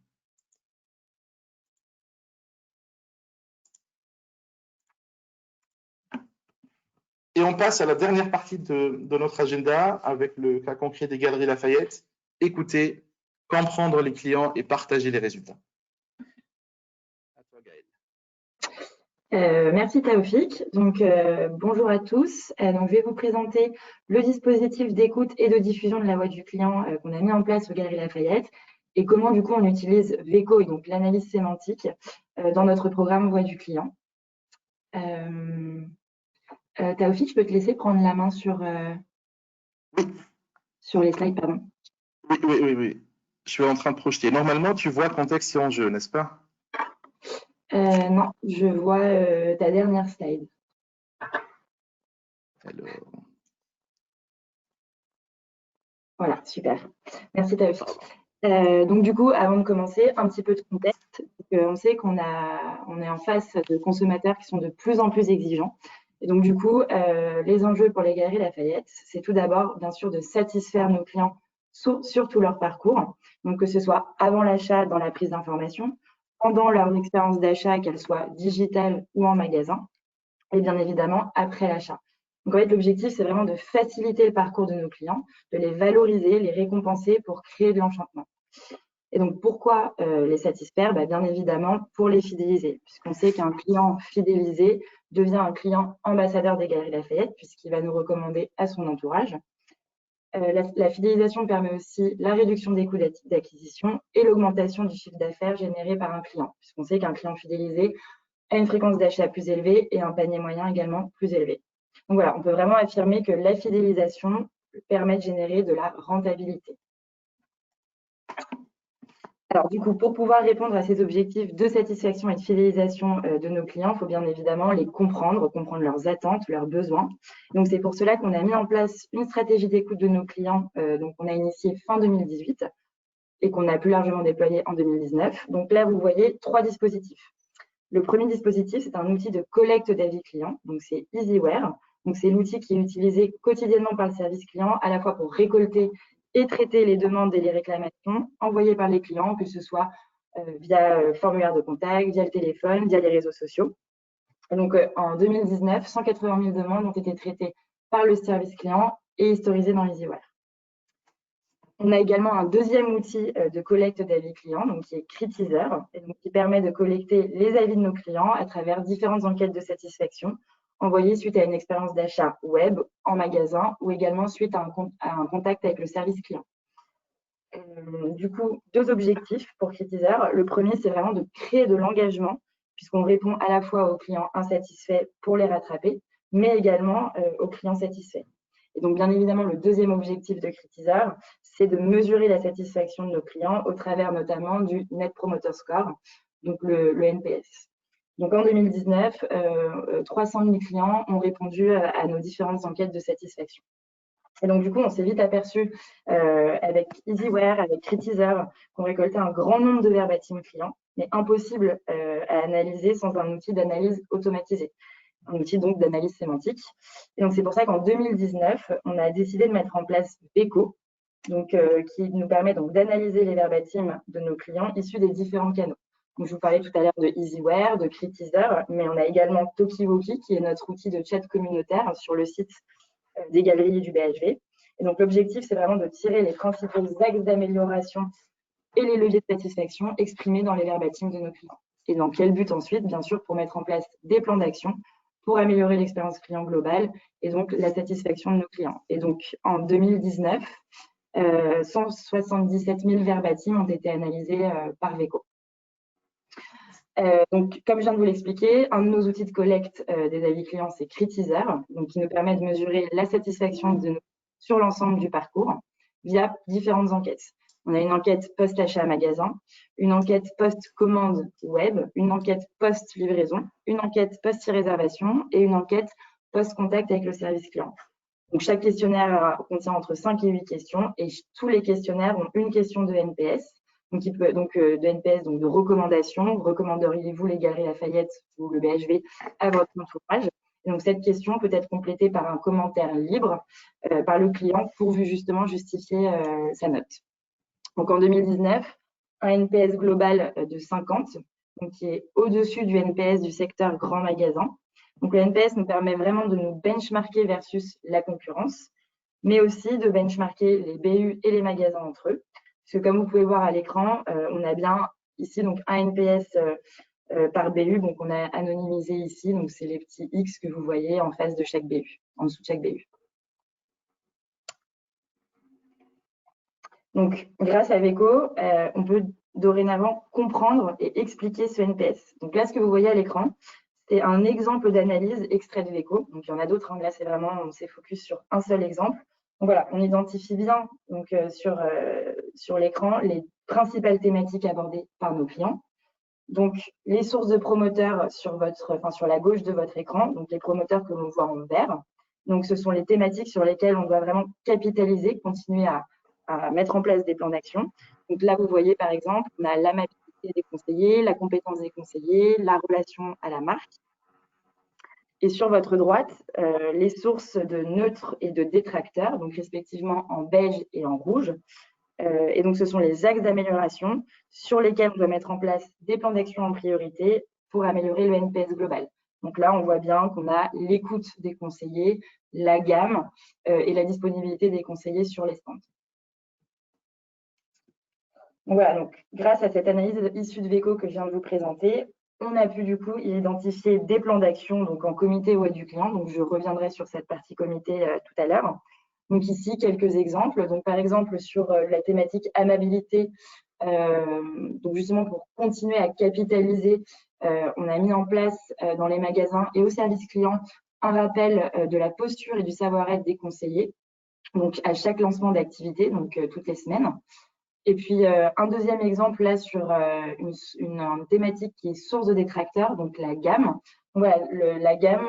Et on passe à la dernière partie de notre agenda avec le cas concret des Galeries Lafayette. Écoutez, comprendre les clients et partager les résultats. À toi, Gaëlle. Merci Taoufik. Donc, bonjour à tous. Donc, je vais vous présenter le dispositif d'écoute et de diffusion de la voix du client qu'on a mis en place aux Galeries Lafayette et comment du coup on utilise VECO, et donc l'analyse sémantique, dans notre programme voix du client. Taoufik, je peux te laisser prendre la main sur les slides, pardon. Oui. Je suis en train de projeter. Normalement, tu vois contexte et enjeu, n'est-ce pas? Non, je vois ta dernière slide. Alors, Voilà, super. Merci Taoufik. Donc du coup, avant de commencer, un petit peu de contexte. On sait on est en face de consommateurs qui sont de plus en plus exigeants. Et donc du coup, les enjeux pour les Galeries Lafayette, c'est tout d'abord, bien sûr, de satisfaire nos clients sur tout leur parcours. Donc que ce soit avant l'achat, dans la prise d'information, pendant leur expérience d'achat, qu'elle soit digitale ou en magasin, et bien évidemment après l'achat. Donc en fait, l'objectif, c'est vraiment de faciliter le parcours de nos clients, de les valoriser, les récompenser pour créer de l'enchantement. Et donc, pourquoi les satisfaire? Bien évidemment, pour les fidéliser, puisqu'on sait qu'un client fidélisé devient un client ambassadeur des Galeries Lafayette, puisqu'il va nous recommander à son entourage. La fidélisation permet aussi la réduction des coûts d'acquisition et l'augmentation du chiffre d'affaires généré par un client, puisqu'on sait qu'un client fidélisé a une fréquence d'achat plus élevée et un panier moyen également plus élevé. Donc voilà, on peut vraiment affirmer que la fidélisation permet de générer de la rentabilité. Alors du coup, pour pouvoir répondre à ces objectifs de satisfaction et de fidélisation de nos clients, il faut bien évidemment les comprendre leurs attentes, leurs besoins. Donc c'est pour cela qu'on a mis en place une stratégie d'écoute de nos clients, donc on a initié fin 2018 et qu'on a plus largement déployé en 2019. Donc là, vous voyez 3 dispositifs. Le premier dispositif, c'est un outil de collecte d'avis clients, donc c'est EasyWare. Donc c'est l'outil qui est utilisé quotidiennement par le service client, à la fois pour récolter et traiter les demandes et les réclamations envoyées par les clients, que ce soit via formulaire de contact, via le téléphone, via les réseaux sociaux. Et donc en 2019, 180 000 demandes ont été traitées par le service client et historisées dans EasyWare. On a également un deuxième outil de collecte d'avis clients, donc qui est Critizer, et donc qui permet de collecter les avis de nos clients à travers différentes enquêtes de satisfaction envoyées suite à une expérience d'achat web, en magasin ou également suite à un contact avec le service client. Du coup, 2 objectifs pour Critizer. Le premier, c'est vraiment de créer de l'engagement, puisqu'on répond à la fois aux clients insatisfaits pour les rattraper, mais également aux clients satisfaits. Et donc, bien évidemment, le deuxième objectif de Critizer, c'est de mesurer la satisfaction de nos clients au travers notamment du Net Promoter Score, donc le NPS. Donc, en 2019, 300 000 clients ont répondu à nos différentes enquêtes de satisfaction. Et donc, du coup, on s'est vite aperçu avec EasyWare, avec Critizer, qu'on récoltait un grand nombre de verbatim clients, mais impossible à analyser sans un outil d'analyse automatisé, un outil donc d'analyse sémantique. Et donc, c'est pour ça qu'en 2019, on a décidé de mettre en place Veco, donc, qui nous permet donc d'analyser les verbatim de nos clients issus des différents canaux. Donc, je vous parlais tout à l'heure de EasyWare, de Critizer, mais on a également Tokiwoki, qui est notre outil de chat communautaire sur le site des galeries du BHV. Et donc, l'objectif, c'est vraiment de tirer les principaux axes d'amélioration et les leviers de satisfaction exprimés dans les verbatim de nos clients. Et dans quel but ensuite? Bien sûr, pour mettre en place des plans d'action pour améliorer l'expérience client globale et donc la satisfaction de nos clients. Et donc, en 2019, 177 000 verbatim ont été analysés par Veco. Donc, comme je viens de vous l'expliquer, un de nos outils de collecte des avis clients, c'est Critizer, donc qui nous permet de mesurer la satisfaction sur l'ensemble du parcours via différentes enquêtes. On a une enquête post-achat magasin, une enquête post-commande web, une enquête post-livraison, une enquête post-réservation et une enquête post-contact avec le service client. Donc, chaque questionnaire contient entre 5 et 8 questions et tous les questionnaires ont une question de NPS. Donc, de NPS, donc de recommandation. Recommanderiez-vous les Galeries Lafayette ou le BHV à votre entourage? Et donc, cette question peut être complétée par un commentaire libre par le client pourvu justement justifier sa note. Donc, en 2019, un NPS global de 50, donc qui est au-dessus du NPS du secteur grand magasin. Donc, le NPS nous permet vraiment de nous benchmarker versus la concurrence, mais aussi de benchmarker les BU et les magasins entre eux. Parce que comme vous pouvez voir à l'écran, on a bien ici donc un NPS par BU, donc on a anonymisé ici, donc c'est les petits X que vous voyez en face de chaque BU, en dessous de chaque BU. Donc, grâce à Veco, on peut dorénavant comprendre et expliquer ce NPS. Donc là, ce que vous voyez à l'écran, c'est un exemple d'analyse extrait de Veco. Donc, il y en a d'autres. Hein. Là, c'est vraiment, on s'est focus sur un seul exemple. Donc voilà, on identifie bien donc, sur l'écran les principales thématiques abordées par nos clients. Donc, les sources de promoteurs sur la gauche de votre écran, donc les promoteurs que l'on voit en vert. Donc, ce sont les thématiques sur lesquelles on doit vraiment capitaliser, continuer à à mettre en place des plans d'action. Donc là, vous voyez par exemple, on a l'amabilité des conseillers, la compétence des conseillers, la relation à la marque. Et sur votre droite, les sources de neutres et de détracteurs, donc respectivement en beige et en rouge. Et donc, ce sont les axes d'amélioration sur lesquels on doit mettre en place des plans d'action en priorité pour améliorer le NPS global. Donc là, on voit bien qu'on a l'écoute des conseillers, la gamme et la disponibilité des conseillers sur les stands. Voilà, donc grâce à cette analyse issue de VECO que je viens de vous présenter, on a pu du coup identifier des plans d'action donc en comité web du client. Donc je reviendrai sur cette partie comité tout à l'heure. Donc ici, quelques exemples. Donc par exemple, sur la thématique amabilité, donc justement pour continuer à capitaliser, on a mis en place dans les magasins et au service client un rappel de la posture et du savoir-être des conseillers, donc à chaque lancement d'activité, donc toutes les semaines. Et puis, un deuxième exemple là sur une thématique qui est source de détracteurs, donc la gamme. Voilà, la gamme,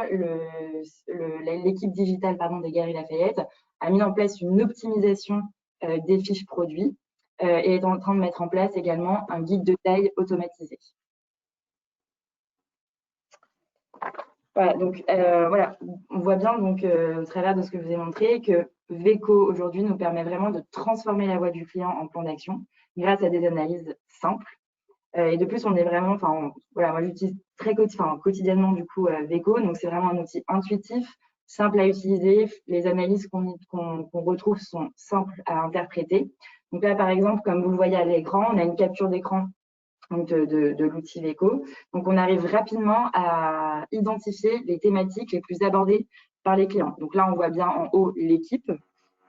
l'équipe digitale des Galeries Lafayette a mis en place une optimisation des fiches produits et est en train de mettre en place également un guide de taille automatisé. Voilà, donc voilà, on voit bien donc au travers de ce que je vous ai montré que VECO aujourd'hui nous permet vraiment de transformer la voix du client en plan d'action grâce à des analyses simples. Et de plus, on est vraiment, voilà, moi j'utilise quotidiennement du coup VECO, donc c'est vraiment un outil intuitif, simple à utiliser. Les analyses qu'on retrouve sont simples à interpréter. Donc là, par exemple, comme vous le voyez à l'écran, on a une capture d'écran de l'outil VECO. Donc, on arrive rapidement à identifier les thématiques les plus abordées par les clients. Donc là, on voit bien en haut l'équipe.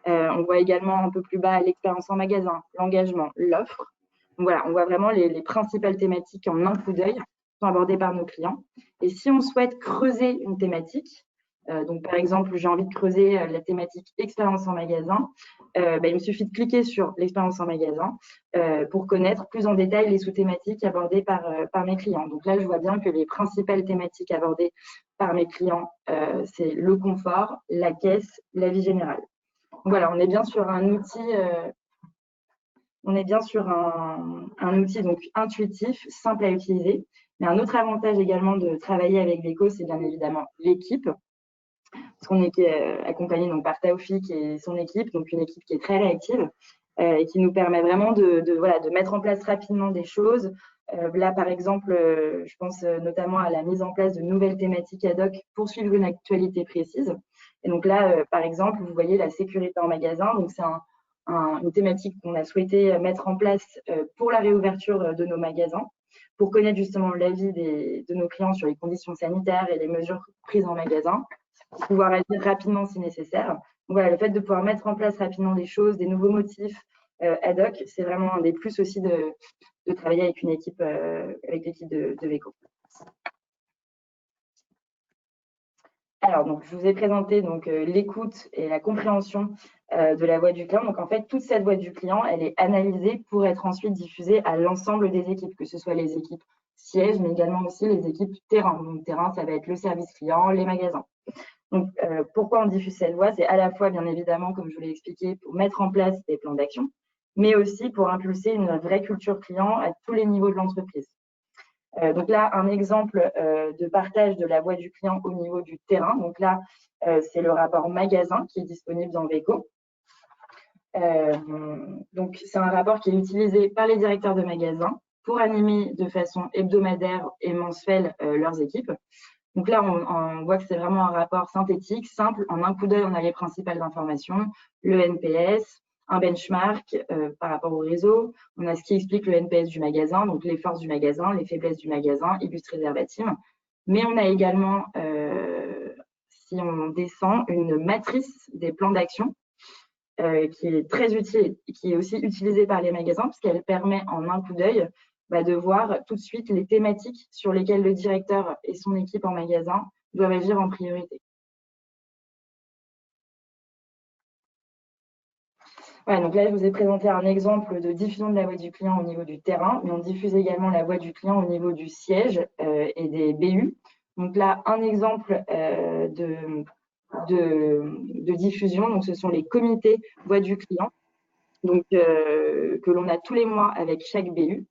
On voit également un peu plus bas l'expérience en magasin, l'engagement, l'offre. Donc voilà, on voit vraiment les principales thématiques en un coup d'œil qui sont abordées par nos clients. Et si on souhaite creuser une thématique, donc par exemple, j'ai envie de creuser la thématique expérience en magasin, il me suffit de cliquer sur l'expérience en magasin pour connaître plus en détail les sous-thématiques abordées par mes clients. Donc là, je vois bien que les principales thématiques abordées par mes clients, c'est le confort, la caisse, la vie générale. Donc voilà, on est bien sur un outil, outil donc intuitif, simple à utiliser. Mais un autre avantage également de travailler avec VECO, c'est bien évidemment l'équipe. Parce qu'on est accompagné donc, par Taoufik et son équipe, donc une équipe qui est très réactive et qui nous permet vraiment de mettre en place rapidement des choses. Là, par exemple, je pense notamment à la mise en place de nouvelles thématiques ad hoc pour suivre une actualité précise. Et donc là, par exemple, vous voyez la sécurité en magasin. Donc, c'est une thématique qu'on a souhaité mettre en place pour la réouverture de nos magasins, pour connaître justement l'avis de nos clients sur les conditions sanitaires et les mesures prises en magasin, pour pouvoir agir rapidement si nécessaire. Donc voilà, le fait de pouvoir mettre en place rapidement des choses, des nouveaux motifs ad hoc, c'est vraiment un des plus aussi de travailler avec une équipe, avec l'équipe de VECO. Alors, donc, je vous ai présenté l'écoute et la compréhension de la voix du client. Donc, en fait, toute cette voix du client, elle est analysée pour être ensuite diffusée à l'ensemble des équipes, que ce soit les équipes sièges, mais également aussi les équipes terrain. Donc, terrain, ça va être le service client, les magasins. Donc, pourquoi on diffuse cette voix? C'est à la fois, bien évidemment, comme je vous l'ai expliqué, pour mettre en place des plans d'action, mais aussi pour impulser une vraie culture client à tous les niveaux de l'entreprise. Donc là, un exemple de partage de la voix du client au niveau du terrain. Donc là, c'est le rapport magasin qui est disponible dans VECO. Donc, c'est un rapport qui est utilisé par les directeurs de magasins pour animer de façon hebdomadaire et mensuelle leurs équipes. Donc là, on voit que c'est vraiment un rapport synthétique, simple. En un coup d'œil, on a les principales informations, le NPS, un benchmark par rapport au réseau. On a ce qui explique le NPS du magasin, donc les forces du magasin, les faiblesses du magasin, illustré verbatim. Mais on a également, si on descend, une matrice des plans d'action qui est très utile et qui est aussi utilisée par les magasins puisqu'elle permet en un coup d'œil de voir tout de suite les thématiques sur lesquelles le directeur et son équipe en magasin doivent agir en priorité. Voilà, donc là, je vous ai présenté un exemple de diffusion de la voix du client au niveau du terrain, mais on diffuse également la voix du client au niveau du siège et des BU. Donc là, un exemple de diffusion, donc ce sont les comités voix du client. donc, que l'on a tous les mois avec chaque BU.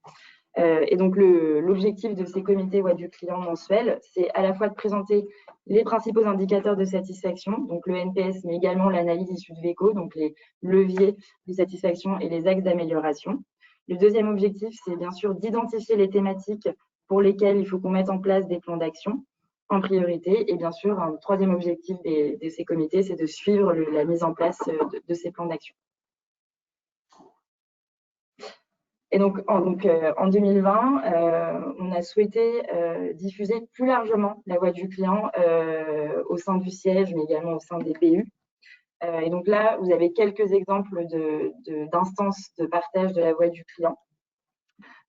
Et donc, l'objectif de ces comités voix du client mensuels, c'est à la fois de présenter les principaux indicateurs de satisfaction, donc le NPS, mais également l'analyse issue de VECO, donc les leviers de satisfaction et les axes d'amélioration. Le deuxième objectif, c'est bien sûr d'identifier les thématiques pour lesquelles il faut qu'on mette en place des plans d'action en priorité. Et bien sûr, un troisième objectif de ces comités, c'est de suivre la mise en place de ces plans d'action. Et donc, en 2020, on a souhaité diffuser plus largement la voix du client au sein du siège, mais également au sein des BU. Et donc là, vous avez quelques exemples d'instances de partage de la voix du client.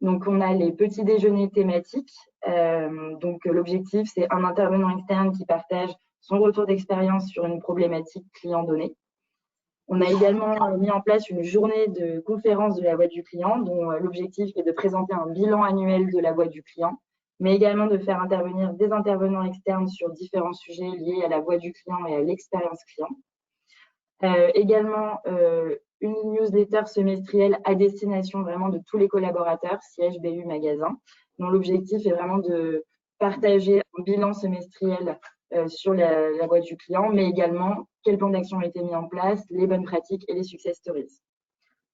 Donc, on a les petits déjeuners thématiques. Donc, l'objectif, c'est un intervenant externe qui partage son retour d'expérience sur une problématique client donnée. On a également mis en place une journée de conférence de la voix du client, dont l'objectif est de présenter un bilan annuel de la voix du client, mais également de faire intervenir des intervenants externes sur différents sujets liés à la voix du client et à l'expérience client. Également, une newsletter semestrielle à destination vraiment de tous les collaborateurs, siège, BU, magasin, dont l'objectif est vraiment de partager un bilan semestriel sur la voix du client, mais également quels plans d'action ont été mis en place, les bonnes pratiques et les success stories.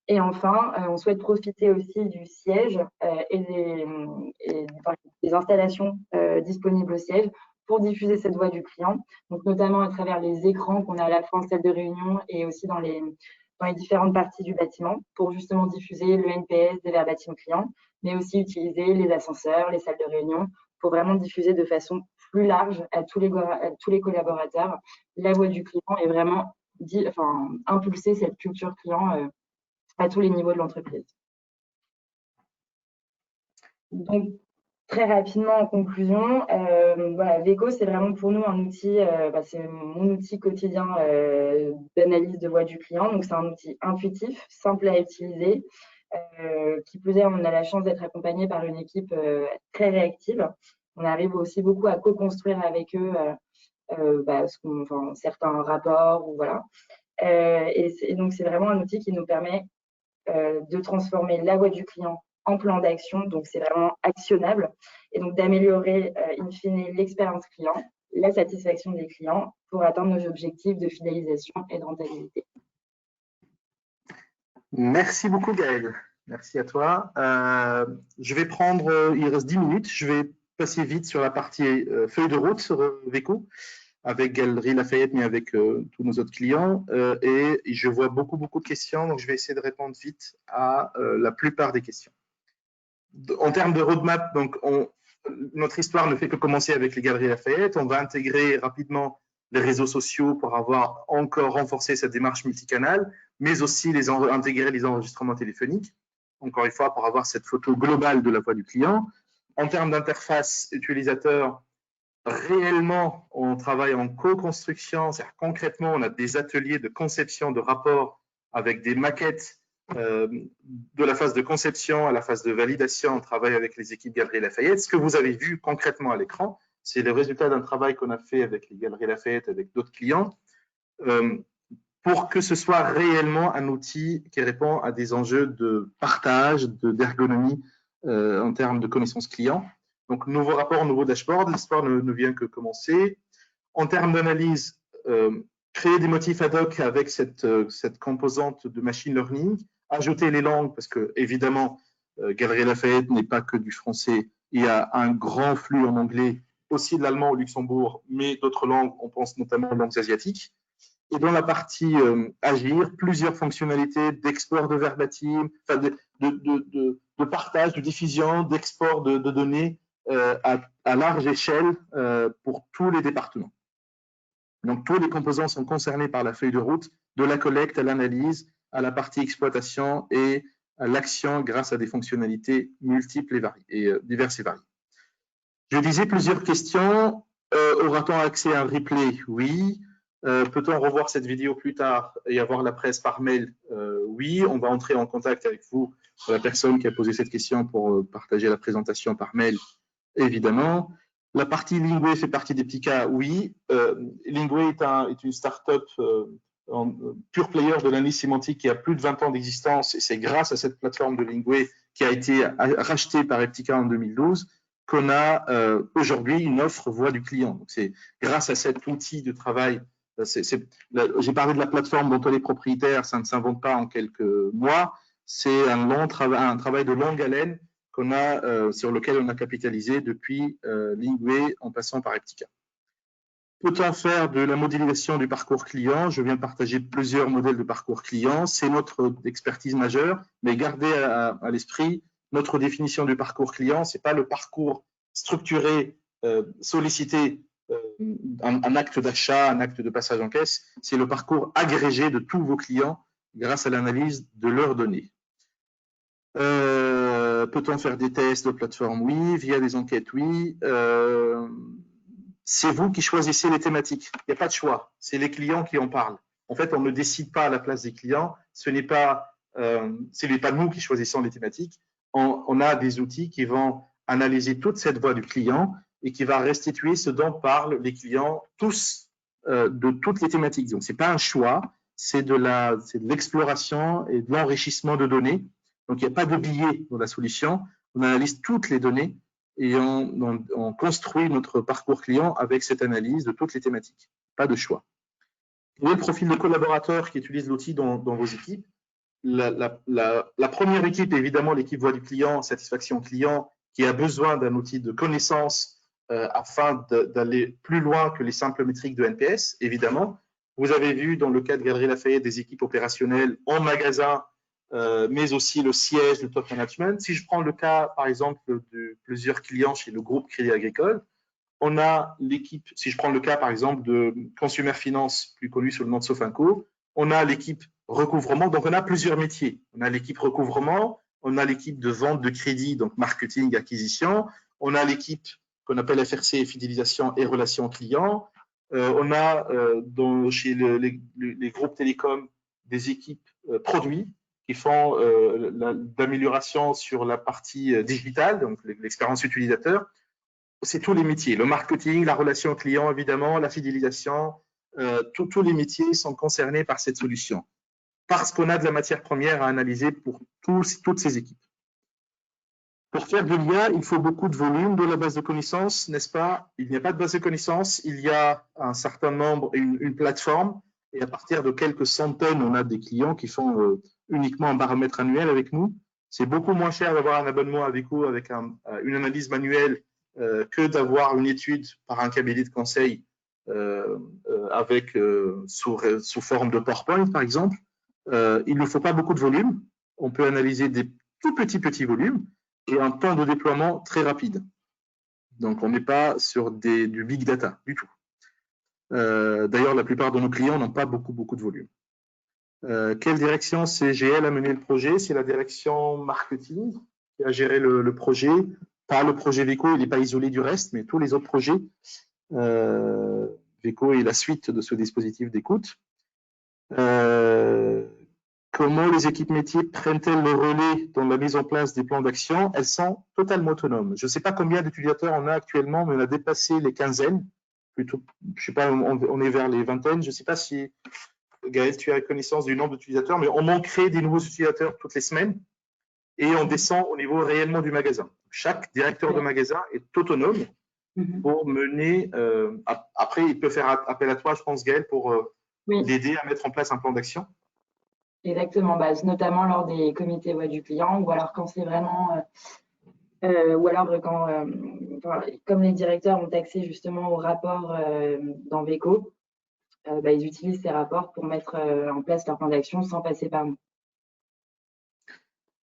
Et enfin, on souhaite profiter aussi du siège et des installations disponibles au siège pour diffuser cette voix du client, donc notamment à travers les écrans qu'on a à la fois en salle de réunion et aussi dans les différentes parties du bâtiment pour justement diffuser le NPS des verbatim clients, mais aussi utiliser les ascenseurs, les salles de réunion pour vraiment diffuser de façon plus large à tous les collaborateurs la voix du client et vraiment impulser cette culture client à tous les niveaux de l'entreprise. Donc, très rapidement, en conclusion, voilà, VECO, c'est vraiment pour nous un outil, c'est mon outil quotidien d'analyse de voix du client. Donc, c'est un outil intuitif, simple à utiliser. Qui plus est, on a la chance d'être accompagné par une équipe très réactive. On arrive aussi beaucoup à co-construire avec eux certains rapports. Ou voilà. Et donc, c'est vraiment un outil qui nous permet de transformer la voix du client en plan d'action, donc c'est vraiment actionnable, et donc d'améliorer in fine l'expérience client, la satisfaction des clients pour atteindre nos objectifs de fidélisation et de rentabilité. Merci beaucoup Gaëlle, merci à toi. Je vais prendre, il reste 10 minutes, je vais passer vite sur la partie feuille de route sur VECO, avec Galeries Lafayette, mais avec tous nos autres clients. Et je vois beaucoup de questions, donc je vais essayer de répondre vite à la plupart des questions. En termes de roadmap, donc notre histoire ne fait que commencer avec les Galeries Lafayette. On va intégrer rapidement les réseaux sociaux pour avoir encore renforcé cette démarche multicanale, mais aussi intégrer les enregistrements téléphoniques, encore une fois, pour avoir cette photo globale de la voix du client. En termes d'interface utilisateur, réellement, on travaille en co-construction, c'est-à-dire concrètement, on a des ateliers de conception de rapports avec des maquettes de la phase de conception à la phase de validation. On travaille avec les équipes Galeries Lafayette. Ce que vous avez vu concrètement à l'écran, c'est le résultat d'un travail qu'on a fait avec les Galeries Lafayette, avec d'autres clients, pour que ce soit réellement un outil qui répond à des enjeux de partage, d'ergonomie en termes de connaissances clients. Donc, nouveau rapport, nouveau dashboard. L'histoire ne vient que commencer. En termes d'analyse, créer des motifs ad hoc avec cette composante de machine learning, ajouter les langues, parce que évidemment, Galeries Lafayette n'est pas que du français. Il y a un grand flux en anglais, aussi de l'allemand au Luxembourg, mais d'autres langues, on pense notamment aux langues asiatiques. Et dans la partie agir, plusieurs fonctionnalités d'export de verbatim, de partage, de diffusion, d'export de données à large échelle pour tous les départements. Donc, tous les composants sont concernés par la feuille de route, de la collecte à l'analyse, à la partie exploitation et à l'action grâce à des fonctionnalités multiples et diverses et variées. Je disais plusieurs questions. Aura-t-on accès à un replay? Oui. Peut-on revoir cette vidéo plus tard et avoir la presse par mail? Oui, on va entrer en contact avec vous, la personne qui a posé cette question, pour partager la présentation par mail, évidemment. La partie Lingway fait partie des petits cas, oui. Lingway est une start-up pure player de l'analyse sémantique qui a plus de 20 ans d'existence, et c'est grâce à cette plateforme de Lingway qui a été rachetée par Eptica en 2012 qu'on a aujourd'hui une offre voix du client. Donc c'est grâce à cet outil de travail. J'ai parlé de la plateforme dont elle est propriétaire, ça ne s'invente pas en quelques mois. C'est un travail de longue haleine qu'on a, sur lequel on a capitalisé depuis Lingway en passant par Eptica. Peut-on faire de la modélisation du parcours client? Je viens de partager plusieurs modèles de parcours client. C'est notre expertise majeure, mais gardez à l'esprit notre définition du parcours client. Ce n'est pas le parcours structuré, sollicité, un acte d'achat, un acte de passage en caisse. C'est le parcours agrégé de tous vos clients grâce à l'analyse de leurs données. Peut-on faire des tests de plateforme? Oui. Via des enquêtes? Oui. C'est vous qui choisissez les thématiques. Il n'y a pas de choix. C'est les clients qui en parlent. En fait, on ne décide pas à la place des clients. Ce n'est pas nous qui choisissons les thématiques. On a des outils qui vont analyser toute cette voix du client et qui va restituer ce dont parlent les clients tous de toutes les thématiques. Donc, ce n'est pas un choix, c'est de l'exploration et de l'enrichissement de données. Donc, il n'y a pas de biais dans la solution. On analyse toutes les données et on construit notre parcours client avec cette analyse de toutes les thématiques. Pas de choix. Quel est le profil de collaborateurs qui utilisent l'outil dans vos équipes? La première équipe est évidemment l'équipe voix du client, satisfaction client, qui a besoin d'un outil de connaissance afin d'aller plus loin que les simples métriques de NPS, évidemment. Vous avez vu dans le cas de Galeries Lafayette des équipes opérationnelles en magasin, mais aussi le siège, le top management. Si je prends le cas, par exemple, de plusieurs clients chez le groupe Crédit Agricole, on a l'équipe, si je prends le cas, par exemple, de Consumer Finance, plus connu sous le nom de Sofinco, on a l'équipe recouvrement, donc on a plusieurs métiers. On a l'équipe recouvrement, on a l'équipe de vente de crédit, donc marketing, acquisition, on a l'équipe qu'on appelle FRC, fidélisation et relations clients, on a chez les groupes télécoms des équipes produits qui font l'amélioration sur la partie digitale, donc l'expérience utilisateur. C'est tous les métiers, le marketing, la relation client, évidemment, la fidélisation, tous les métiers sont concernés par cette solution parce qu'on a de la matière première à analyser pour toutes ces équipes. Pour faire de l'IA, il faut beaucoup de volume de la base de connaissances, n'est-ce pas? Il n'y a pas de base de connaissances, il y a un certain nombre, une plateforme, et à partir de quelques centaines, on a des clients qui font uniquement un baromètre annuel avec nous. C'est beaucoup moins cher d'avoir un abonnement avec vous, avec une analyse manuelle, que d'avoir une étude par un cabinet de conseil sous forme de PowerPoint, par exemple. Il ne faut pas beaucoup de volume. On peut analyser des tout petits volumes et un temps de déploiement très rapide. Donc, on n'est pas sur du big data du tout. D'ailleurs, la plupart de nos clients n'ont pas beaucoup de volume. Quelle direction CGL a mené le projet? C'est la direction marketing qui a géré le projet. Pas le projet VECO, il n'est pas isolé du reste, mais tous les autres projets. VECO est la suite de ce dispositif d'écoute. Comment les équipes métiers prennent-elles le relais dans la mise en place des plans d'action? Elles sont totalement autonomes. Je ne sais pas combien d'utilisateurs on a actuellement, mais on a dépassé les quinzaines. Plutôt, je sais pas, on est vers les vingtaines. Je ne sais pas si, Gaël, tu as connaissance du nombre d'utilisateurs, mais on crée des nouveaux utilisateurs toutes les semaines et on descend au niveau réellement du magasin. Chaque directeur de magasin est autonome pour mener. Après, il peut faire appel à toi, je pense, Gaël, pour l'aider à mettre en place un plan d'action. Exactement, notamment lors des comités voix du client, ou alors quand c'est vraiment, ou alors quand, comme les directeurs ont accès justement au rapport dans VECO, ils utilisent ces rapports pour mettre en place leur plan d'action sans passer par nous.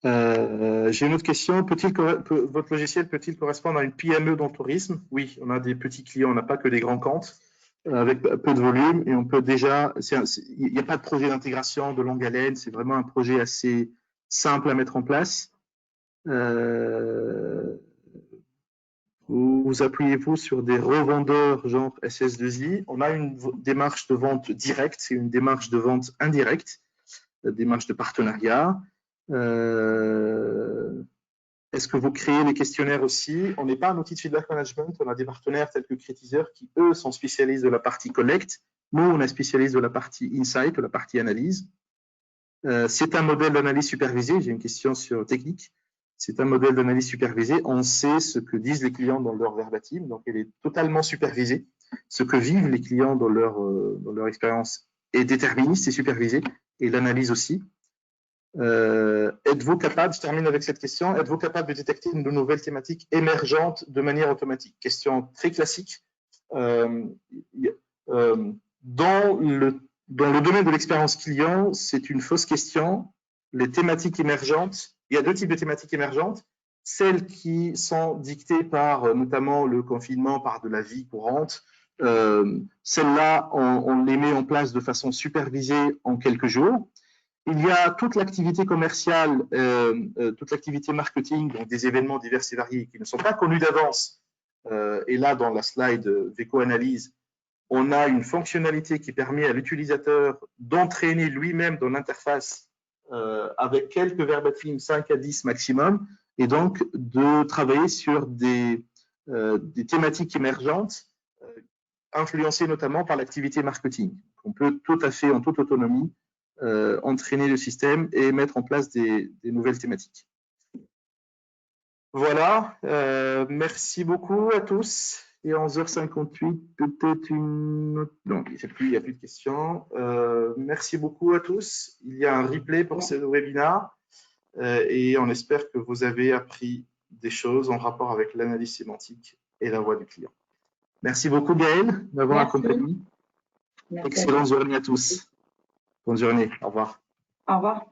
J'ai une autre question. Votre logiciel peut-il correspondre à une PME dans le tourisme? Oui, on a des petits clients, on n'a pas que des grands comptes avec peu de volume et on peut déjà. Il n'y a pas de projet d'intégration de longue haleine, c'est vraiment un projet assez simple à mettre en place. Vous appuyez-vous sur des revendeurs genre SS2I? On a une démarche de vente directe, c'est une démarche de vente indirecte, démarche de partenariat. Est-ce que vous créez les questionnaires aussi? On n'est pas un outil de feedback management, on a des partenaires tels que Critizer qui, eux, sont spécialistes de la partie collecte. Nous, on est spécialiste de la partie insight, de la partie analyse. C'est un modèle d'analyse supervisée. J'ai une question sur technique. C'est un modèle d'analyse supervisée. On sait ce que disent les clients dans leur verbatim, donc elle est totalement supervisée. Ce que vivent les clients dans leur expérience est déterministe et supervisé, et l'analyse aussi. Êtes-vous capable, je termine avec cette question, êtes-vous capable de détecter de nouvelles thématiques émergentes de manière automatique? Question très classique. Dans le domaine de l'expérience client, c'est une fausse question. Les thématiques émergentes, il y a deux types de thématiques émergentes. Celles qui sont dictées par notamment le confinement, par de la vie courante. Celles-là, on les met en place de façon supervisée en quelques jours. Il y a toute l'activité commerciale, toute l'activité marketing, donc des événements divers et variés qui ne sont pas connus d'avance. Et là, dans la slide Veco Analyse, on a une fonctionnalité qui permet à l'utilisateur d'entraîner lui-même dans l'interface avec quelques verbatim, 5 à 10 maximum, et donc de travailler sur des thématiques émergentes influencées notamment par l'activité marketing. On peut tout à fait, en toute autonomie, entraîner le système et mettre en place des nouvelles thématiques. Voilà, merci beaucoup à tous. Et 11h58, peut-être une autre... Non, il n'y a plus de questions. Merci beaucoup à tous. Il y a un replay pour ce webinaire et on espère que vous avez appris des choses en rapport avec l'analyse sémantique et la voix du client. Merci beaucoup Gaëlle d'avoir accompagné. Excellente journée à tous. Bonne journée, au revoir. Au revoir.